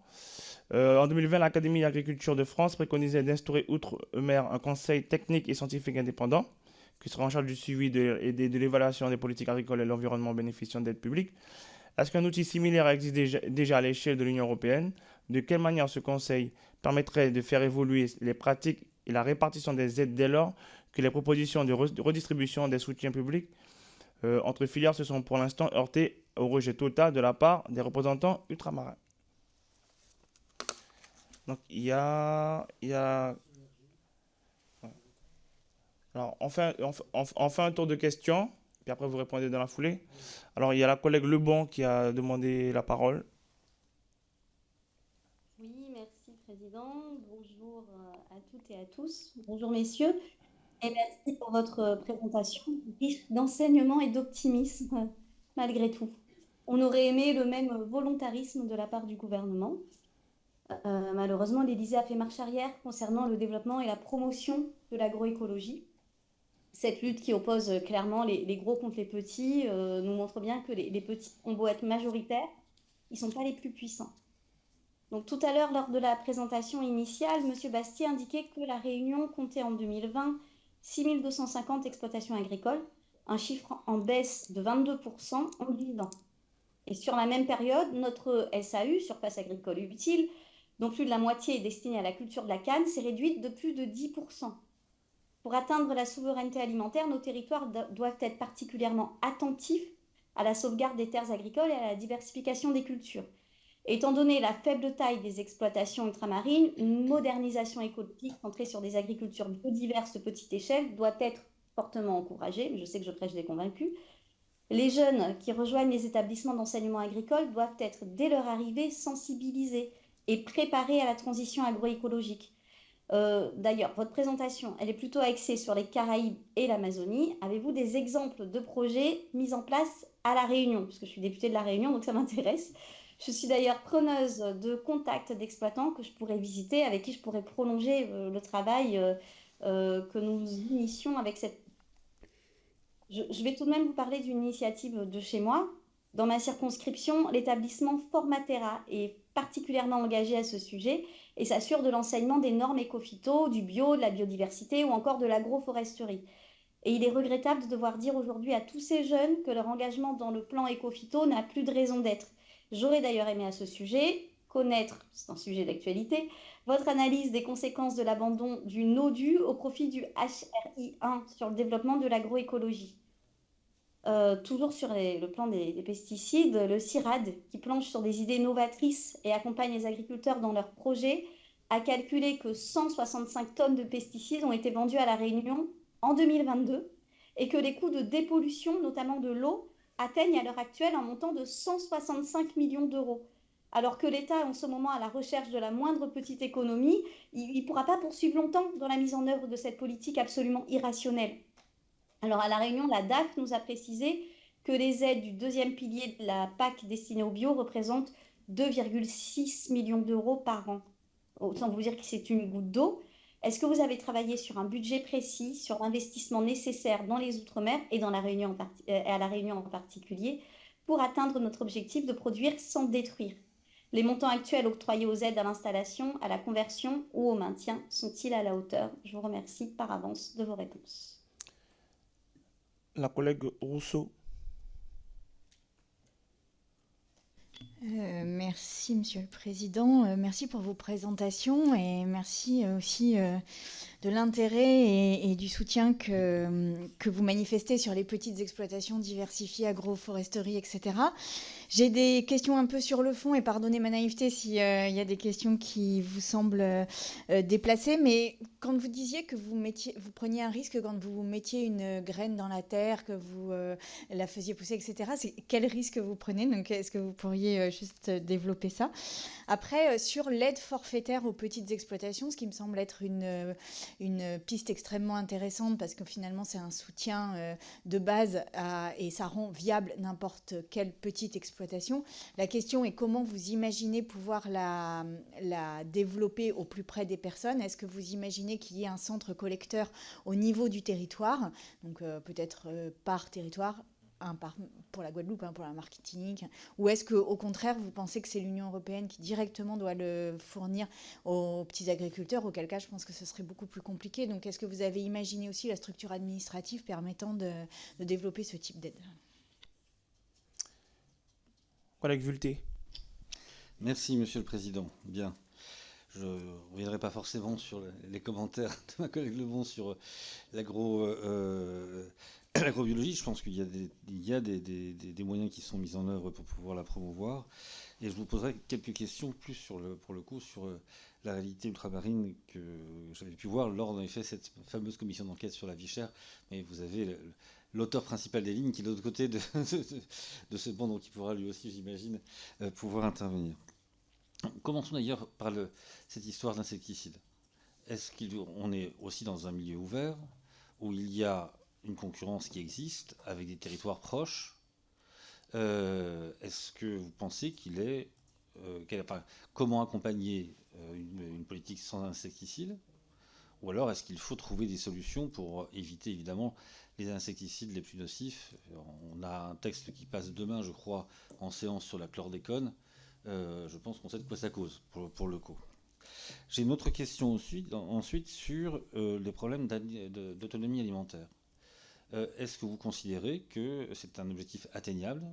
En 2020, l'Académie d'agriculture de France préconisait d'instaurer outre-mer un conseil technique et scientifique indépendant qui sera en charge du suivi et de l'évaluation des politiques agricoles et de l'environnement bénéficiant d'aides publiques. Est-ce qu'un outil similaire existe déjà à l'échelle de l'Union européenne? De quelle manière ce conseil permettrait de faire évoluer les pratiques et la répartition des aides dès lors que les propositions de redistribution des soutiens publics entre filières se sont pour l'instant heurtées au rejet total de la part des représentants ultramarins? Donc, il y a... Alors, on fait un tour de questions, puis après vous répondez dans la foulée. Alors, il y a la collègue Lebon qui a demandé la parole. Oui, merci Président. Bonjour à toutes et à tous. Bonjour messieurs. Et merci pour votre présentation riche d'enseignement et d'optimisme, malgré tout. On aurait aimé le même volontarisme de la part du gouvernement. Malheureusement, l'Élysée a fait marche arrière concernant le développement et la promotion de l'agroécologie. Cette lutte qui oppose clairement les gros contre les petits nous montre bien que les petits ont beau être majoritaires, ils ne sont pas les plus puissants. Donc tout à l'heure, lors de la présentation initiale, M. Bastier indiquait que la Réunion comptait en 2020 6250 exploitations agricoles, un chiffre en baisse de 22% en 10 ans. Et sur la même période, notre SAU, surface agricole utile, dont plus de la moitié est destinée à la culture de la canne, s'est réduite de plus de 10%. Pour atteindre la souveraineté alimentaire, nos territoires doivent être particulièrement attentifs à la sauvegarde des terres agricoles et à la diversification des cultures. Étant donné la faible taille des exploitations ultramarines, une modernisation écologique centrée sur des agricultures biodiverses de petite échelle doit être fortement encouragée. Je sais que je prêche des convaincus. Les jeunes qui rejoignent les établissements d'enseignement agricole doivent être, dès leur arrivée, sensibilisés et préparés à la transition agroécologique. D'ailleurs, votre présentation, elle est plutôt axée sur les Caraïbes et l'Amazonie. Avez-vous des exemples de projets mis en place à La Réunion? Parce que je suis députée de La Réunion, donc ça m'intéresse. Je suis d'ailleurs preneuse de contacts d'exploitants que je pourrais visiter, avec qui je pourrais prolonger le travail que nous initions avec cette... Je vais tout de même vous parler d'une initiative de chez moi. Dans ma circonscription, l'établissement Formatera est particulièrement engagé à ce sujet et s'assure de l'enseignement des normes éco-phyto, du bio, de la biodiversité ou encore de l'agroforesterie. Et il est regrettable de devoir dire aujourd'hui à tous ces jeunes que leur engagement dans le plan éco-phyto n'a plus de raison d'être. J'aurais d'ailleurs aimé à ce sujet connaître, c'est un sujet d'actualité, votre analyse des conséquences de l'abandon du NODU au profit du HRI1 sur le développement de l'agroécologie. Toujours sur le plan des pesticides, le CIRAD, qui planche sur des idées novatrices et accompagne les agriculteurs dans leurs projets, a calculé que 165 tonnes de pesticides ont été vendues à La Réunion en 2022 et que les coûts de dépollution, notamment de l'eau, atteignent à l'heure actuelle un montant de 165 millions d'euros. Alors que l'État est en ce moment à la recherche de la moindre petite économie, il ne pourra pas poursuivre longtemps dans la mise en œuvre de cette politique absolument irrationnelle. Alors à La Réunion, la DAF nous a précisé que les aides du deuxième pilier de la PAC destinée au bio représentent 2,6 millions d'euros par an. Autant vous dire que c'est une goutte d'eau. Est-ce que vous avez travaillé sur un budget précis, sur l'investissement nécessaire dans les Outre-mer et dans la Réunion à La Réunion en particulier, pour atteindre notre objectif de produire sans détruire? Les montants actuels octroyés aux aides à l'installation, à la conversion ou au maintien sont-ils à la hauteur? Je vous remercie par avance de vos réponses. La collègue Rousseau. Merci, Monsieur le Président. Merci pour vos présentations et merci aussi de l'intérêt et du soutien que vous manifestez sur les petites exploitations diversifiées, agroforesterie, etc. J'ai des questions un peu sur le fond et pardonnez ma naïveté s'il y a des questions qui vous semblent déplacées, mais quand vous disiez que vous preniez un risque quand vous mettiez une graine dans la terre, que vous la faisiez pousser, etc., c'est quel risque vous prenez? Donc, est-ce que vous pourriez juste développer ça? Après, sur l'aide forfaitaire aux petites exploitations, ce qui me semble être une piste extrêmement intéressante parce que finalement, c'est un soutien de base et ça rend viable n'importe quelle petite exploitation. La question est comment vous imaginez pouvoir la développer au plus près des personnes. Est-ce que vous imaginez qu'il y ait un centre collecteur au niveau du territoire, donc peut-être par territoire, pour la Guadeloupe, pour la Martinique, ou est-ce qu'au contraire, vous pensez que c'est l'Union européenne qui directement doit le fournir aux petits agriculteurs, auquel cas je pense que ce serait beaucoup plus compliqué. Donc est-ce que vous avez imaginé aussi la structure administrative permettant de développer ce type d'aide? Collègue Vulté. Merci, Monsieur le Président. Bien. Je ne reviendrai pas forcément sur les commentaires de ma collègue Lebon sur l'agrobiologie. Je pense qu'il y a des moyens qui sont mis en œuvre pour pouvoir la promouvoir. Et je vous poserai quelques questions plus pour le coup sur la réalité ultramarine que j'avais pu voir lors en effet cette fameuse commission d'enquête sur la vie chère. Mais vous avez l'auteur principal des lignes qui est de l'autre côté de ce banc, donc il pourra lui aussi, j'imagine, pouvoir intervenir. Commençons d'ailleurs par cette histoire d'insecticides. Est-ce qu'on est aussi dans un milieu ouvert où il y a une concurrence qui existe avec des territoires proches? Est-ce que vous pensez comment accompagner une politique sans insecticides? Ou alors est-ce qu'il faut trouver des solutions pour éviter évidemment les insecticides les plus nocifs? On a un texte qui passe demain, je crois, en séance sur la chlordécone. Je pense qu'on sait de quoi ça cause, pour le coup. J'ai une autre question ensuite sur les problèmes d'autonomie alimentaire. Est-ce que vous considérez que c'est un objectif atteignable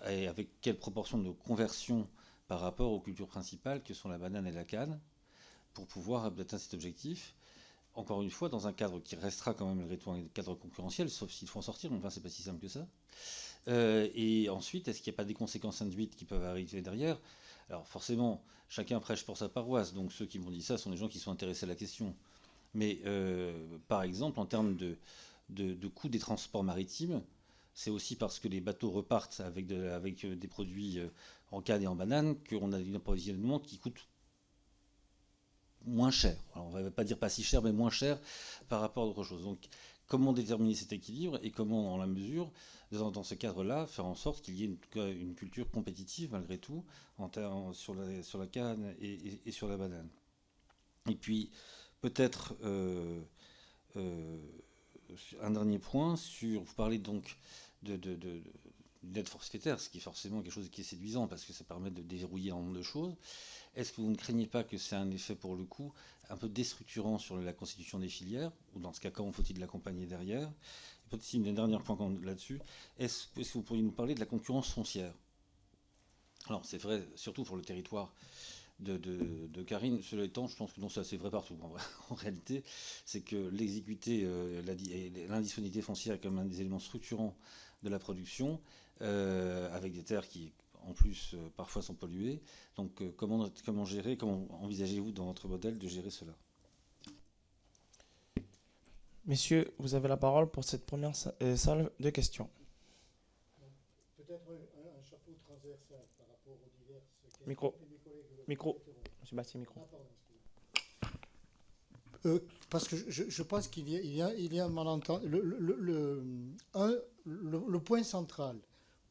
et avec quelle proportion de conversion par rapport aux cultures principales que sont la banane et la canne pour pouvoir atteindre cet objectif? Encore une fois, dans un cadre qui restera quand même malgré tout un cadre concurrentiel, sauf s'il faut en sortir, mais enfin c'est pas si simple que ça. Et ensuite, est-ce qu'il n'y a pas des conséquences induites qui peuvent arriver derrière? Alors forcément, chacun prêche pour sa paroisse, donc ceux qui m'ont dit ça sont des gens qui sont intéressés à la question. Mais par exemple, en termes de coût des transports maritimes, c'est aussi parce que les bateaux repartent avec des produits en canne et en banane qu'on a un approvisionnement qui coûte moins cher. Alors, on ne va pas dire pas si cher, mais moins cher par rapport à d'autres choses. Donc, comment déterminer cet équilibre et comment, dans la mesure, dans ce cadre-là, faire en sorte qu'il y ait une culture compétitive, malgré tout, sur la canne et sur la banane. Et puis, peut-être un dernier point vous parlez donc d'aide forfaitaire, ce qui est forcément quelque chose qui est séduisant parce que ça permet de déverrouiller un nombre de choses. Est-ce que vous ne craignez pas que c'est un effet, pour le coup, un peu déstructurant sur la constitution des filières? Ou dans ce cas, comment faut-il l'accompagner derrière? Et peut-être un dernier point là-dessus. Est-ce que vous pourriez nous parler de la concurrence foncière? Alors, c'est vrai, surtout pour le territoire de Karine. Cela étant, je pense que non, c'est vrai partout. En réalité, c'est que l'exiguïté, l'indisponibilité foncière est comme un des éléments structurants de la production, avec des terres qui, en plus, parfois sont polluées. Donc, comment envisagez-vous dans votre modèle de gérer cela? Messieurs, vous avez la parole pour cette première salle de questions. Peut-être un chapeau transversal par rapport aux diverses questions Micro. que mes collègues Micro. traiteront. Monsieur Bastien, micro. Ah, pardon, parce que je pense qu'il y a un malentendu. Le point central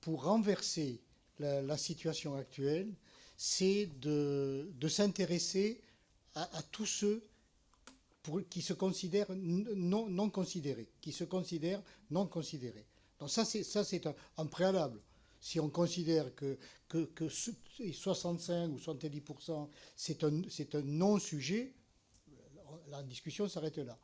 pour renverser la situation actuelle, c'est de s'intéresser à tous ceux qui se considèrent non considérés, qui se considèrent non considérés. Donc ça c'est un préalable. Si on considère que 65 ou 70% c'est un non-sujet, la discussion s'arrête là.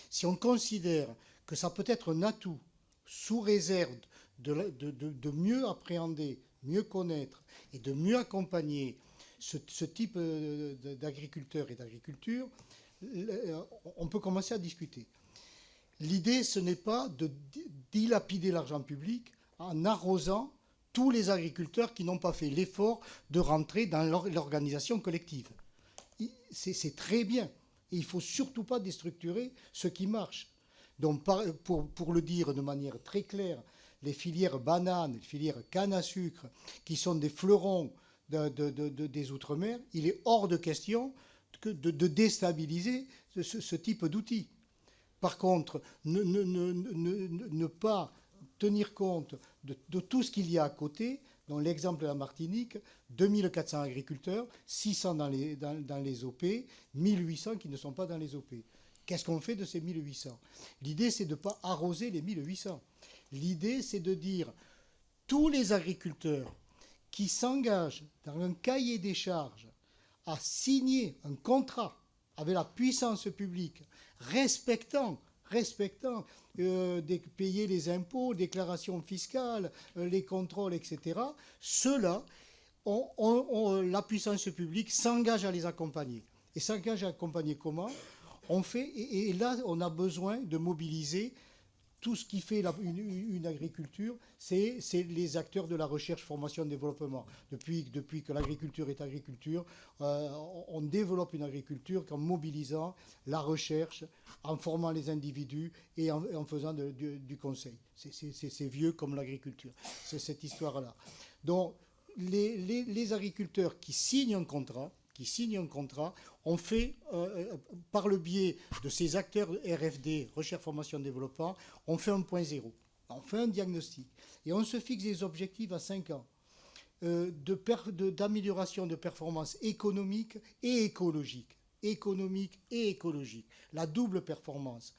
Si on considère que ça peut être un atout sous réserve de mieux appréhender, mieux connaître et de mieux accompagner ce type d'agriculteurs et d'agriculture, on peut commencer à discuter. L'idée, ce n'est pas de dilapider l'argent public en arrosant tous les agriculteurs qui n'ont pas fait l'effort de rentrer dans l'organisation collective. C'est très bien. Et il ne faut surtout pas déstructurer ce qui marche. Donc, pour le dire de manière très claire, les filières bananes, les filières canne à sucre, qui sont des fleurons des Outre-mer, il est hors de question de déstabiliser ce type d'outils. Par contre, ne pas tenir compte de tout ce qu'il y a à côté. Dans l'exemple de la Martinique, 2400 agriculteurs, 600 dans les OP, 1800 qui ne sont pas dans les OP. Qu'est-ce qu'on fait de ces 1800 ? L'idée, c'est de ne pas arroser les 1800. L'idée, c'est de dire tous les agriculteurs qui s'engagent dans un cahier des charges à signer un contrat avec la puissance publique, respectant payer les impôts, déclarations fiscales, les contrôles, etc. Ceux-là, la puissance publique s'engage à les accompagner. Et s'engage à accompagner comment ? Et là, on a besoin de mobiliser tout ce qui fait une agriculture, c'est les acteurs de la recherche, formation, développement. Depuis que l'agriculture est agriculture, on développe une agriculture en mobilisant la recherche, en formant les individus et en faisant du conseil. C'est vieux comme l'agriculture, c'est cette histoire-là. Donc, les agriculteurs qui signent un contrat, on fait, par le biais de ces acteurs RFD, recherche, formation, développement, on fait un point zéro. On fait un diagnostic. Et on se fixe des objectifs à 5 ans d'amélioration de performance économique et écologique. La double performance.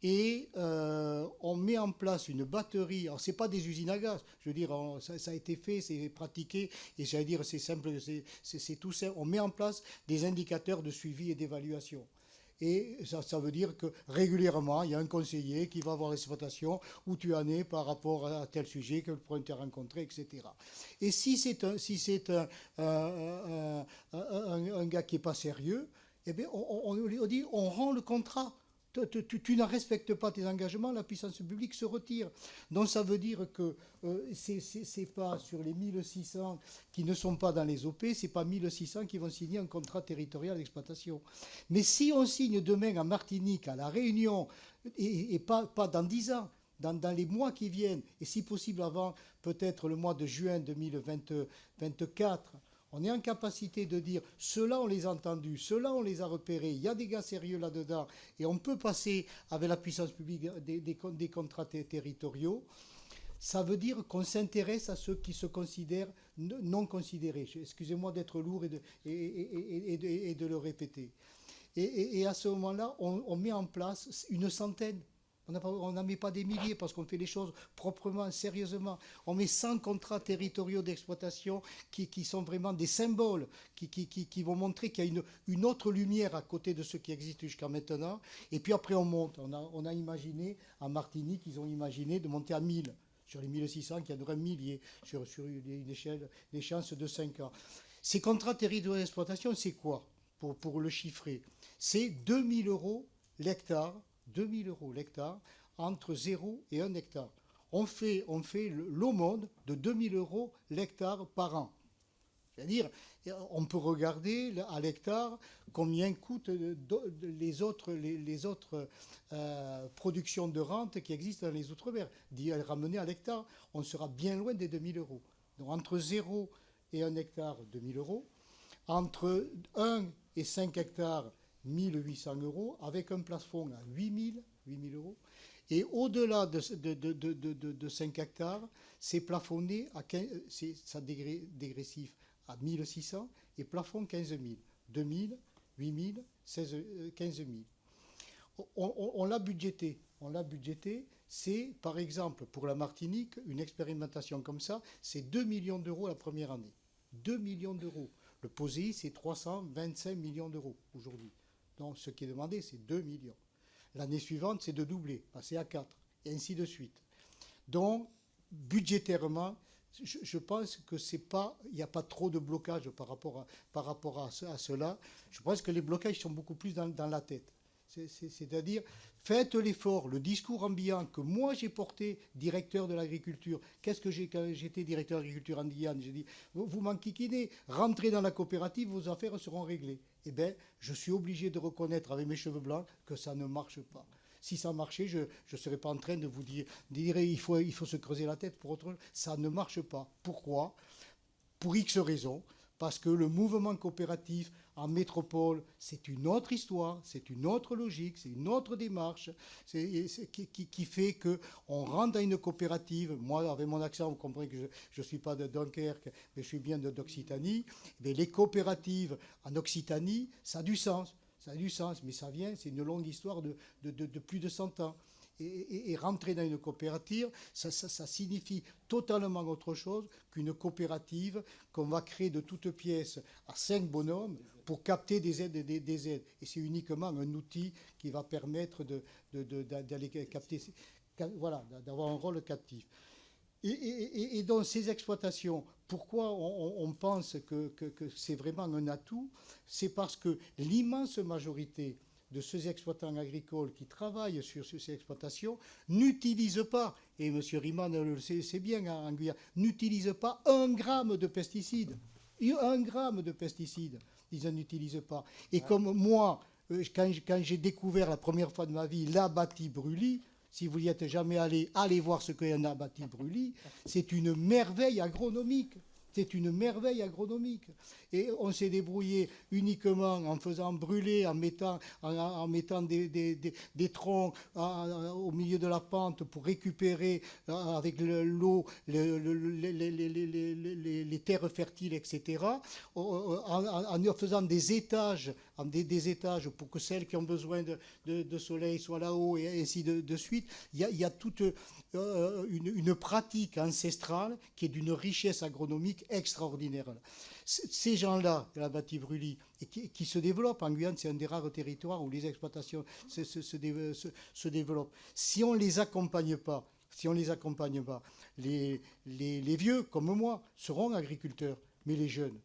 Et on met en place une batterie. Alors, ce n'est pas des usines à gaz. Je veux dire, ça a été fait, c'est pratiqué. Et j'allais dire, c'est simple, c'est tout simple. On met en place des indicateurs de suivi et d'évaluation. Et ça veut dire que régulièrement, il y a un conseiller qui va voir l'exploitation, où tu en es par rapport à tel sujet, quel point tu as rencontré, etc. Et si c'est un gars qui n'est pas sérieux, eh bien, on dit, on rend le contrat. Tu ne respectes pas tes engagements, la puissance publique se retire. Donc ça veut dire que c'est pas sur les 1600 qui ne sont pas dans les OP, c'est pas 1600 qui vont signer un contrat territorial d'exploitation. Mais si on signe demain à Martinique, à La Réunion, et pas dans 10 ans, dans les mois qui viennent, et si possible avant peut-être le mois de juin 2024, on est en capacité de dire, ceux-là on les a entendus, ceux-là on les a repérés, il y a des gars sérieux là-dedans, et on peut passer avec la puissance publique des contrats territoriaux. Ça veut dire qu'on s'intéresse à ceux qui se considèrent non considérés. Excusez-moi d'être lourd et de le répéter. Et à ce moment-là, on met en place une centaine. On n'en met pas des milliers parce qu'on fait les choses proprement, sérieusement. On met 100 contrats territoriaux d'exploitation qui sont vraiment des symboles, qui vont montrer qu'il y a une autre lumière à côté de ce qui existe jusqu'à maintenant. Et puis après, on monte. On a imaginé, en Martinique, ils ont imaginé de monter à 1000. Sur les 1600, qu'il y en aurait 1000 sur une échelle d'échéance de 5 ans. Ces contrats territoriaux d'exploitation, c'est quoi pour le chiffrer? C'est 2000 € l'hectare. 2000 € l'hectare, entre 0 et 1 hectare. On fait l'aumône de 2000 € l'hectare par an. C'est-à-dire, on peut regarder à l'hectare combien coûtent les autres productions de rente qui existent dans les Outre-mer. Ramener à l'hectare, on sera bien loin des 2 000 euros. Donc entre 0 et 1 hectare, 2 000 euros. Entre 1 et 5 hectares, 1 800 euros, avec un plafond à 8 000 euros. Et au-delà de 5 hectares, c'est plafonné à 15, ça dégressif à 1 600 et plafond 15 000. 2 000, 8 000, 15 000. On l'a budgété. C'est, par exemple, pour la Martinique, une expérimentation comme ça, c'est 2 millions d'euros la première année. 2 millions d'euros. Le POSEI, c'est 325 millions d'euros aujourd'hui. Donc, ce qui est demandé, c'est 2 millions. L'année suivante, c'est de doubler, passer à 4, et ainsi de suite. Donc, budgétairement, je pense que il n'y a pas trop de blocage par rapport à cela. Je pense que les blocages sont beaucoup plus dans la tête. C'est-à-dire, faites l'effort, le discours ambiant que moi j'ai porté, directeur de l'agriculture. Qu'est-ce que quand j'étais directeur de l'agriculture en Guyane? J'ai dit, vous m'enquiquinez, rentrez dans la coopérative, vos affaires seront réglées. Eh bien, je suis obligé de reconnaître avec mes cheveux blancs que ça ne marche pas. Si ça marchait, je ne serais pas en train de vous dire il faut se creuser la tête pour autre chose. Ça ne marche pas. Pourquoi? Pour X raisons. Parce que le mouvement coopératif en métropole, c'est une autre histoire, c'est une autre logique, c'est une autre démarche qui fait qu'on rentre dans une coopérative. Moi, avec mon accent, vous comprenez que je ne suis pas de Dunkerque, mais je suis bien d'Occitanie. Mais les coopératives en Occitanie, ça a du sens. Ça a du sens, mais ça vient, c'est une longue histoire de plus de 100 ans. Et rentrer dans une coopérative, ça signifie totalement autre chose qu'une coopérative qu'on va créer de toutes pièces à 5 bonhommes pour capter des aides. Et c'est uniquement un outil qui va permettre d'aller capter, voilà, d'avoir un rôle captif. Et dans ces exploitations, pourquoi on pense que c'est vraiment un atout? C'est parce que l'immense majorité de ces exploitants agricoles qui travaillent sur ces exploitations n'utilisent pas, et M. Riemann le sait bien en Guyane, n'utilisent pas 1 gramme de pesticides. 1 gramme de pesticides, ils n'utilisent pas. Et comme moi, quand j'ai découvert la première fois de ma vie l'abbati brûlis, si vous n'y êtes jamais allé, allez voir ce qu'est un abbati brûlis, c'est une merveille agronomique. C'est une merveille agronomique. Et on s'est débrouillé uniquement en faisant brûler, en mettant des troncs au milieu de la pente pour récupérer avec l'eau les terres fertiles, etc. En faisant des étages pour que celles qui ont besoin de soleil soient là-haut et ainsi de suite. Il y a toute une pratique ancestrale qui est d'une richesse agronomique extraordinaire. Ces gens-là, de l'abbati brûlis, et qui se développent en Guyane, c'est un des rares territoires où les exploitations se développent. Si on ne les accompagne pas, les vieux, comme moi, seront agriculteurs, mais les jeunes,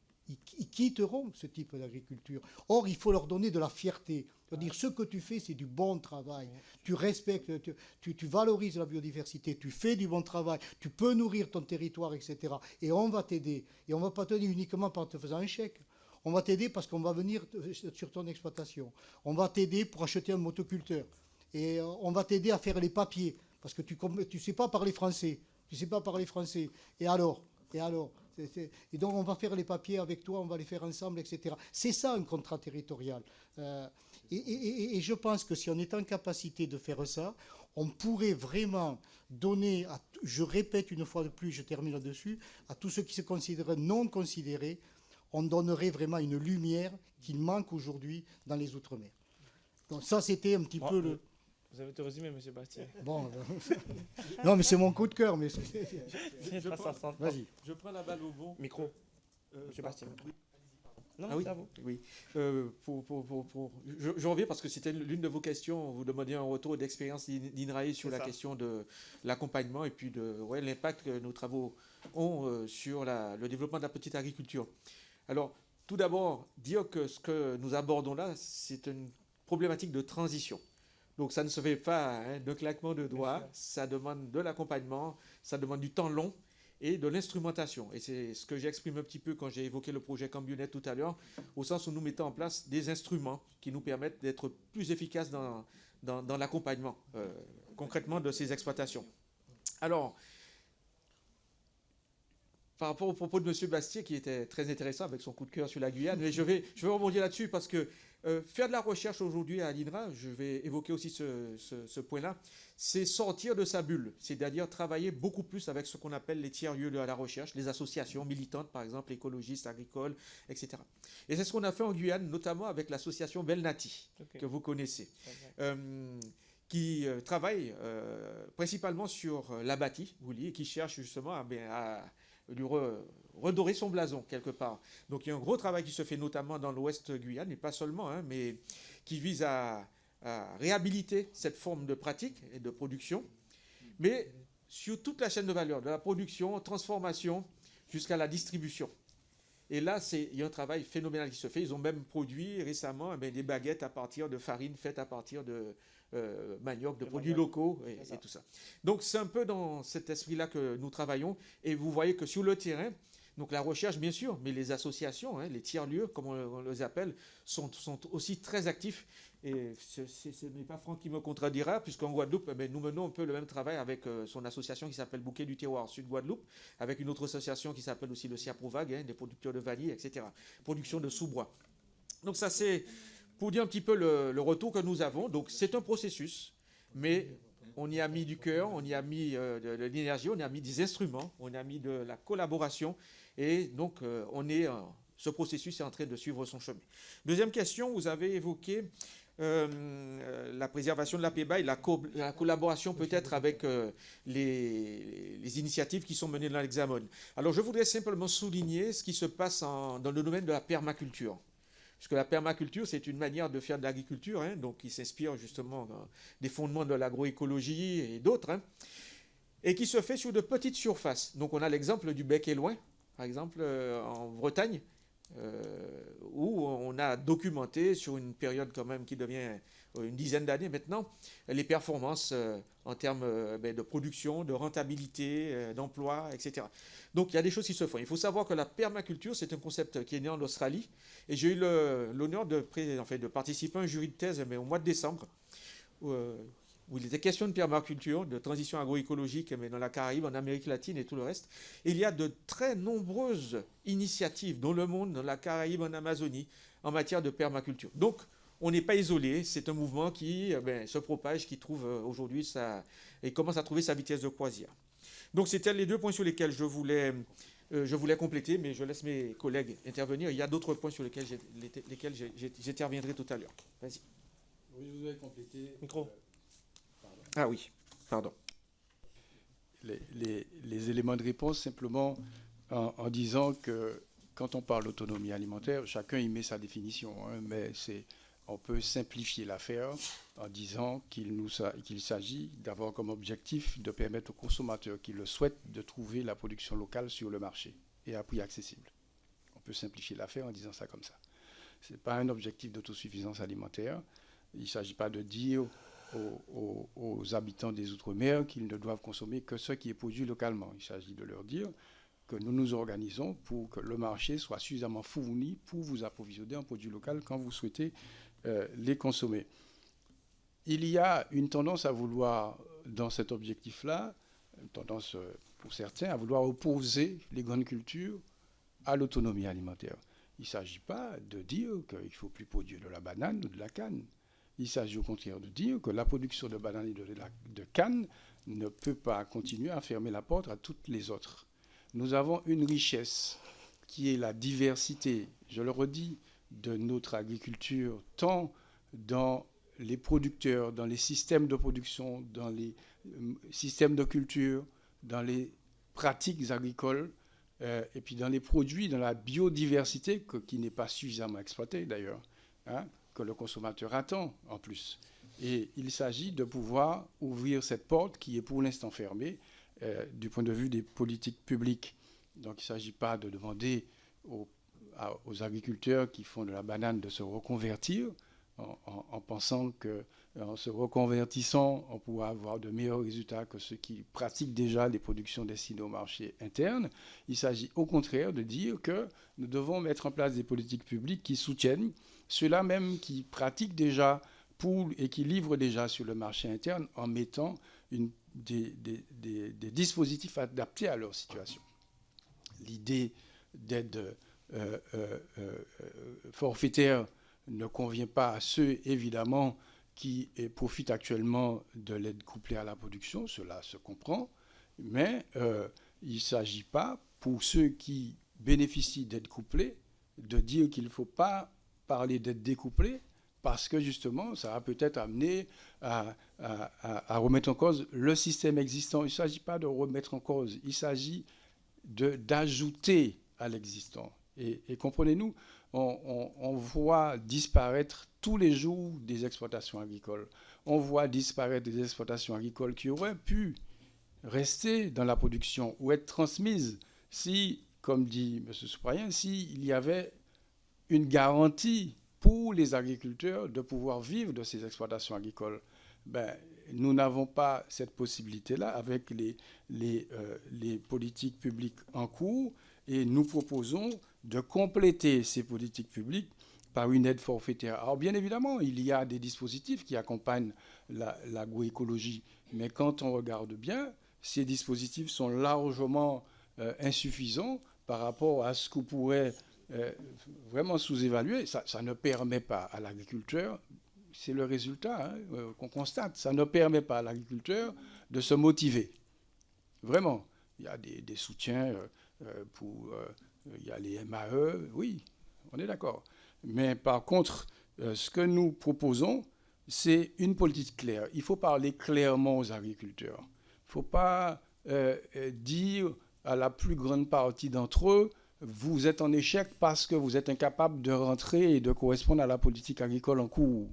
ils quitteront ce type d'agriculture. Or, il faut leur donner de la fierté. C'est-à-dire, ce que tu fais, c'est du bon travail. Tu respectes, tu valorises la biodiversité, tu fais du bon travail, tu peux nourrir ton territoire, etc. Et on va t'aider. Et on ne va pas t'aider uniquement par te faisant un chèque. On va t'aider parce qu'on va venir sur ton exploitation. On va t'aider pour acheter un motoculteur. Et on va t'aider à faire les papiers. Parce que tu ne sais pas parler français. Et alors et donc on va faire les papiers avec toi, on va les faire ensemble, etc. C'est ça un contrat territorial. Et je pense que si on est en capacité de faire ça, on pourrait vraiment donner, je répète une fois de plus, je termine là-dessus, à tous ceux qui se considèrent non considérés, on donnerait vraiment une lumière qui manque aujourd'hui dans les Outre-mer. Donc ça, c'était un petit peu le... Vous avez tout résumé, M. Bastien. Bon, non, mais c'est mon coup de cœur. Mais vas-y. Je prends la balle au bon. Micro. M. Bastien. Non, ah oui, oui. Je reviens parce que c'était l'une de vos questions. Vous demandiez un retour d'expérience d'INRAE sur la question de l'accompagnement et puis l'impact que nos travaux ont sur le développement de la petite agriculture. Alors, tout d'abord, dire que ce que nous abordons là, c'est une problématique de transition. Donc ça ne se fait pas d'un claquement de doigts, ça demande de l'accompagnement, ça demande du temps long, et de l'instrumentation. Et c'est ce que j'exprime un petit peu quand j'ai évoqué le projet Cambionnet tout à l'heure, au sens où nous mettons en place des instruments qui nous permettent d'être plus efficaces dans l'accompagnement concrètement de ces exploitations. Alors, par rapport au propos de M. Bastier, qui était très intéressant avec son coup de cœur sur la Guyane, mais je vais rebondir là-dessus parce que faire de la recherche aujourd'hui à l'INRA, je vais évoquer aussi ce point-là, c'est sortir de sa bulle, c'est-à-dire travailler beaucoup plus avec ce qu'on appelle les tiers-lieux de la recherche, les associations militantes, par exemple, écologistes, agricoles, etc. Et c'est ce qu'on a fait en Guyane, notamment avec l'association Belnati, que vous connaissez, qui travaille principalement sur l'abatis, vous voyez, et qui cherche justement à lui redorer son blason quelque part. Donc il y a un gros travail qui se fait notamment dans l'ouest Guyane, et pas seulement, hein, mais qui vise à réhabiliter cette forme de pratique et de production, mais sur toute la chaîne de valeur, de la production, transformation, jusqu'à la distribution. Et là, il y a un travail phénoménal qui se fait. Ils ont même produit récemment des baguettes à partir de farine faites à partir de manioc, de produits locaux et tout ça. Donc c'est un peu dans cet esprit-là que nous travaillons. Et vous voyez que sur le terrain, donc la recherche bien sûr, mais les associations, les tiers-lieux, comme on les appelle, sont aussi très actifs. Et ce n'est pas Franck qui me contredira, puisqu'en Guadeloupe, nous menons un peu le même travail avec son association qui s'appelle Bouquet du Terroir Sud Guadeloupe, avec une autre association qui s'appelle aussi le Siaprovag, des producteurs de vanille, etc. Production de sous-bois. Donc ça c'est pour dire un petit peu le retour que nous avons. Donc c'est un processus, mais on y a mis du cœur, on y a mis de l'énergie, on y a mis des instruments, on y a mis de la collaboration. Et donc ce processus est en train de suivre son chemin. Deuxième question, vous avez évoqué la préservation de la PEBA et la collaboration peut-être avec les initiatives qui sont menées dans l'Hexagone. Alors je voudrais simplement souligner ce qui se passe dans le domaine de la permaculture. Puisque la permaculture, c'est une manière de faire de l'agriculture, donc qui s'inspire justement des fondements de l'agroécologie et d'autres, et qui se fait sur de petites surfaces. Donc on a l'exemple du Bec et Loing, par exemple en Bretagne, où on a documenté sur une période quand même qui devient une dizaine d'années maintenant, les performances en termes de production, de rentabilité, d'emploi, etc. Donc il y a des choses qui se font. Il faut savoir que la permaculture, c'est un concept qui est né en Australie, et j'ai eu l'honneur de participer à un jury de thèse mais au mois de décembre, où il était question de permaculture, de transition agroécologique, mais dans la Caraïbe, en Amérique latine et tout le reste. Et il y a de très nombreuses initiatives dans le monde, dans la Caraïbe, en Amazonie, en matière de permaculture. Donc, on n'est pas isolé, c'est un mouvement qui se propage, qui trouve aujourd'hui et commence à trouver sa vitesse de croisière. Donc, c'était les deux points sur lesquels je voulais compléter, mais je laisse mes collègues intervenir. Il y a d'autres points sur lesquels j'interviendrai tout à l'heure. Vas-y. Oui, je voudrais compléter. Micro. Ah oui, pardon. Les éléments de réponse, simplement en disant que quand on parle d'autonomie alimentaire, chacun y met sa définition, mais on peut simplifier l'affaire en disant qu'il s'agit d'avoir comme objectif de permettre aux consommateurs qui le souhaitent de trouver la production locale sur le marché et à prix accessible. On peut simplifier l'affaire en disant ça comme ça. Ce n'est pas un objectif d'autosuffisance alimentaire. Il ne s'agit pas de dire aux habitants des Outre-mer qu'ils ne doivent consommer que ce qui est produit localement. Il s'agit de leur dire que nous nous organisons pour que le marché soit suffisamment fourni pour vous approvisionner en produits locaux quand vous souhaitez les consommer. Il y a une tendance à vouloir, dans cet objectif-là, une tendance pour certains, à vouloir opposer les grandes cultures à l'autonomie alimentaire. Il ne s'agit pas de dire qu'il ne faut plus produire de la banane ou de la canne. Il s'agit au contraire de dire que la production de banane et de canne ne peut pas continuer à fermer la porte à toutes les autres. Nous avons une richesse qui est la diversité, je le redis, de notre agriculture, tant dans les producteurs, dans les systèmes de production, dans les systèmes de culture, dans les pratiques agricoles, et puis dans les produits, dans la biodiversité qui n'est pas suffisamment exploitée d'ailleurs, que le consommateur attend en plus. Et il s'agit de pouvoir ouvrir cette porte qui est pour l'instant fermée du point de vue des politiques publiques. Donc il ne s'agit pas de demander aux agriculteurs qui font de la banane de se reconvertir en pensant que en se reconvertissant, on pourra avoir de meilleurs résultats que ceux qui pratiquent déjà les productions destinées au marché interne. Il s'agit au contraire de dire que nous devons mettre en place des politiques publiques qui soutiennent ceux-là même qui pratiquent déjà et qui livrent déjà sur le marché interne en mettant des dispositifs adaptés à leur situation. L'idée d'aide forfaitaire ne convient pas à ceux, évidemment, qui profitent actuellement de l'aide couplée à la production, cela se comprend, mais il ne s'agit pas, pour ceux qui bénéficient d'aide couplée, de dire qu'il ne faut pas parler d'aide découplée, parce que justement, ça va peut-être amener à remettre en cause le système existant. Il ne s'agit pas de remettre en cause, il s'agit d'ajouter à l'existant. Et comprenez-nous, on voit disparaître tous les jours des exploitations agricoles. On voit disparaître des exploitations agricoles qui auraient pu rester dans la production ou être transmises si, comme dit M. Souprayen, s'il y avait une garantie pour les agriculteurs de pouvoir vivre de ces exploitations agricoles. Nous n'avons pas cette possibilité-là avec les politiques publiques en cours et nous proposons de compléter ces politiques publiques par une aide forfaitaire. Alors bien évidemment, il y a des dispositifs qui accompagnent l'agroécologie, mais quand on regarde bien, ces dispositifs sont largement insuffisants par rapport à ce qu'on pourrait vraiment sous-évaluer. Ça ne permet pas à l'agriculteur, c'est le résultat qu'on constate, ça ne permet pas à l'agriculteur de se motiver. Vraiment, il y a des soutiens il y a les MAE, oui, on est d'accord. Mais par contre, ce que nous proposons, c'est une politique claire. Il faut parler clairement aux agriculteurs. Il ne faut pas dire à la plus grande partie d'entre eux, vous êtes en échec parce que vous êtes incapable de rentrer et de correspondre à la politique agricole en cours.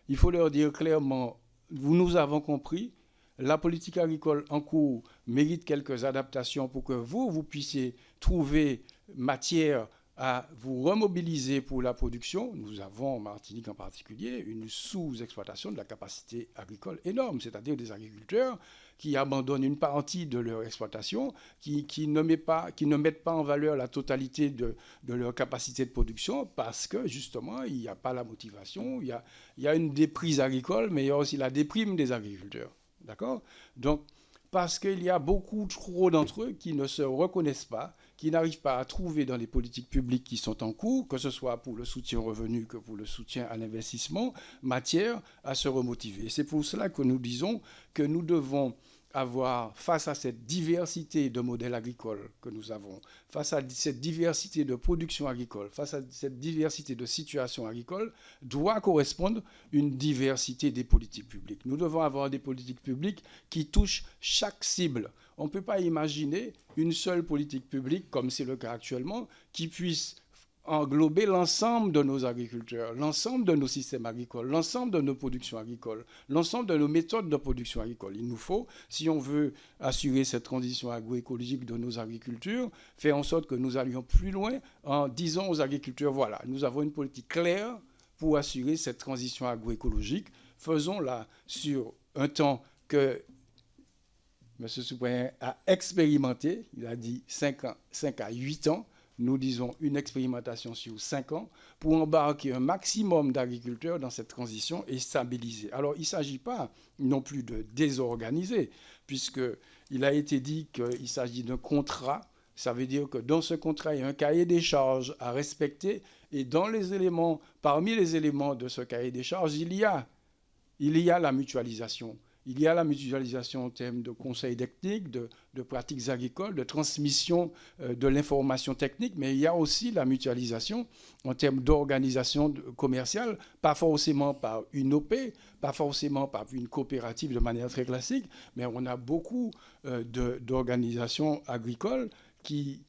Il faut leur dire clairement, nous avons compris, la politique agricole en cours mérite quelques adaptations pour que vous puissiez trouver matière à vous remobiliser pour la production. Nous avons en Martinique en particulier une sous-exploitation de la capacité agricole énorme, c'est-à-dire des agriculteurs qui abandonnent une partie de leur exploitation, qui ne mettent pas en valeur la totalité de leur capacité de production parce que justement il n'y a pas la motivation, il y a une déprise agricole, mais il y a aussi la déprime des agriculteurs. D'accord ? Donc, parce qu'il y a beaucoup trop d'entre eux qui ne se reconnaissent pas, qui n'arrivent pas à trouver dans les politiques publiques qui sont en cours, que ce soit pour le soutien au revenu que pour le soutien à l'investissement, matière à se remotiver. C'est pour cela que nous disons que nous devons avoir, face à cette diversité de modèles agricoles que nous avons, face à cette diversité de production agricole, face à cette diversité de situations agricoles, doit correspondre une diversité des politiques publiques. Nous devons avoir des politiques publiques qui touchent chaque cible. On ne peut pas imaginer une seule politique publique, comme c'est le cas actuellement, qui puisse englober l'ensemble de nos agriculteurs, l'ensemble de nos systèmes agricoles, l'ensemble de nos productions agricoles, l'ensemble de nos méthodes de production agricole. Il nous faut, si on veut assurer cette transition agroécologique de nos agricultures, faire en sorte que nous allions plus loin en disant aux agriculteurs, voilà, nous avons une politique claire pour assurer cette transition agroécologique. Faisons-la sur un temps que M. Souprayen a expérimenté, il a dit 5 à 8 ans, nous disons une expérimentation sur 5 ans pour embarquer un maximum d'agriculteurs dans cette transition et stabiliser. Alors, il ne s'agit pas non plus de désorganiser, puisqu'il a été dit qu'il s'agit d'un contrat. Ça veut dire que dans ce contrat, il y a un cahier des charges à respecter et parmi les éléments de ce cahier des charges, il y a la mutualisation. Il y a la mutualisation en termes de conseils techniques, de pratiques agricoles, de transmission de l'information technique, mais il y a aussi la mutualisation en termes d'organisation commerciale, pas forcément par une OP, pas forcément par une coopérative de manière très classique, mais on a beaucoup d'organisations agricoles qui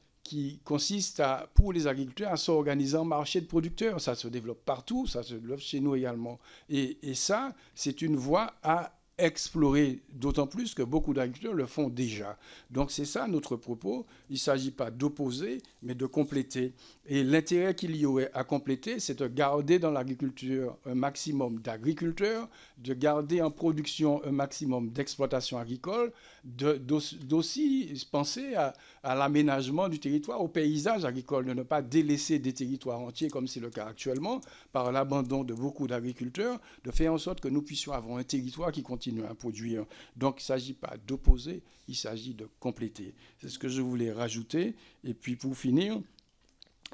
consiste pour les agriculteurs à s'organiser en marché de producteurs. Ça se développe partout, ça se développe chez nous également. Et ça, c'est une voie à explorer, d'autant plus que beaucoup d'agriculteurs le font déjà. Donc c'est ça notre propos. Il ne s'agit pas d'opposer, mais de compléter. Et l'intérêt qu'il y aurait à compléter, c'est de garder dans l'agriculture un maximum d'agriculteurs, de garder en production un maximum d'exploitation agricole, d'aussi penser à l'aménagement du territoire, au paysage agricole, de ne pas délaisser des territoires entiers comme c'est le cas actuellement, par l'abandon de beaucoup d'agriculteurs, de faire en sorte que nous puissions avoir un territoire qui continue à produire. Donc, il ne s'agit pas d'opposer, il s'agit de compléter. C'est ce que je voulais rajouter. Et puis, pour finir,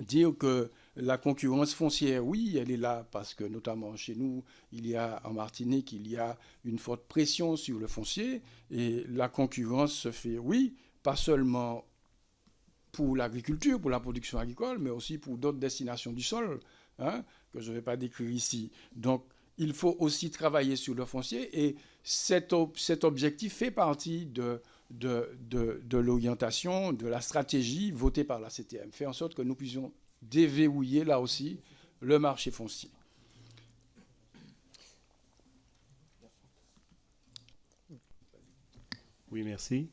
dire que la concurrence foncière, oui, elle est là, parce que notamment chez nous, en Martinique, il y a une forte pression sur le foncier, et la concurrence se fait, oui, pas seulement pour l'agriculture, pour la production agricole, mais aussi pour d'autres destinations du sol, hein, que je ne vais pas décrire ici. Donc, il faut aussi travailler sur le foncier, et cet objectif fait partie de l'orientation, de la stratégie votée par la CTM. Faire en sorte que nous puissions déverrouiller, là aussi, le marché foncier. Oui, merci.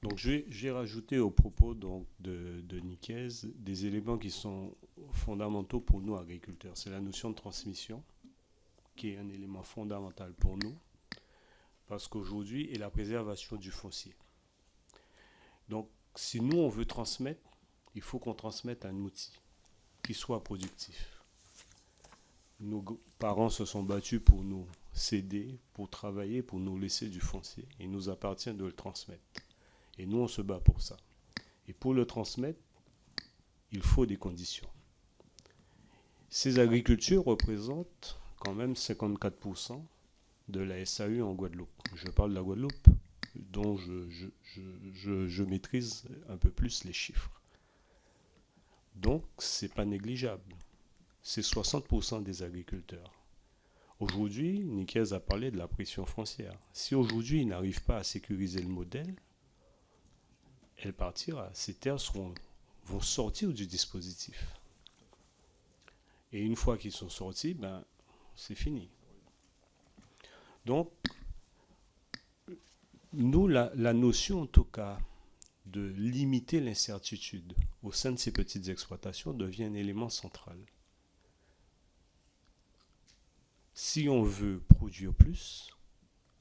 Donc, j'ai rajouté au propos donc, de Nicaise des éléments qui sont fondamentaux pour nous, agriculteurs. C'est la notion de transmission, qui est un élément fondamental pour nous, parce qu'aujourd'hui, et la préservation du foncier. Donc, si nous, on veut transmettre, il faut qu'on transmette un outil qui soit productif. Nos parents se sont battus pour nous céder, pour travailler, pour nous laisser du foncier. Il nous appartient de le transmettre. Et nous, on se bat pour ça. Et pour le transmettre, il faut des conditions. Ces agricultures représentent quand même 54% de la SAU en Guadeloupe. Je parle de la Guadeloupe, dont je maîtrise un peu plus les chiffres. Donc, ce n'est pas négligeable. C'est 60% des agriculteurs. Aujourd'hui, Nicaise a parlé de la pression foncière. Si aujourd'hui, il n'arrive pas à sécuriser le modèle, elle partira. Ces terres vont sortir du dispositif. Et une fois qu'ils sont sortis, ben, c'est fini. Donc, nous, la notion, en tout cas, de limiter l'incertitude au sein de ces petites exploitations devient un élément central. Si on veut produire plus,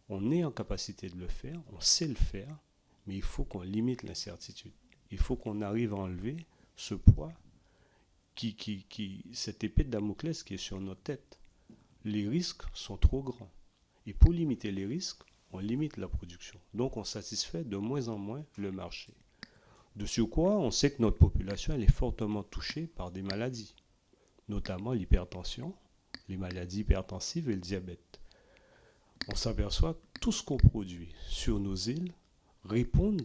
on est en capacité de le faire, on sait le faire, mais il faut qu'on limite l'incertitude. Il faut qu'on arrive à enlever ce poids, cette épée de Damoclès qui est sur notre tête. Les risques sont trop grands. Et pour limiter les risques, on limite la production. Donc on satisfait de moins en moins le marché. De surcroît, on sait que notre population elle est fortement touchée par des maladies, notamment l'hypertension, les maladies hypertensives et le diabète. On s'aperçoit que tout ce qu'on produit sur nos îles répond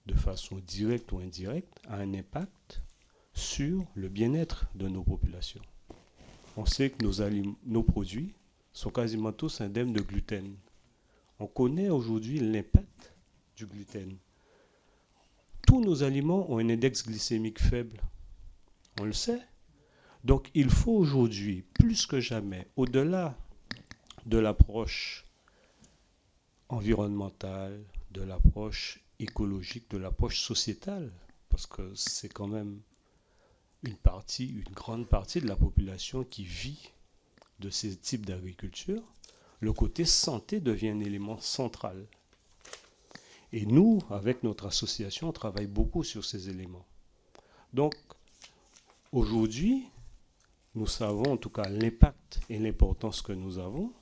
de façon directe ou indirecte à un impact sur le bien-être de nos populations. On sait que nos produits sont quasiment tous indemnes de gluten. On connaît aujourd'hui l'impact du gluten. Tous nos aliments ont un index glycémique faible. On le sait. Donc il faut aujourd'hui, plus que jamais, au-delà de l'approche environnementale, de l'approche écologique, de l'approche sociétale, parce que c'est quand même une grande partie de la population qui vit de ces types d'agriculture, le côté santé devient un élément central. Et nous, avec notre association, on travaille beaucoup sur ces éléments. Donc, aujourd'hui, nous savons en tout cas l'impact et l'importance que nous avons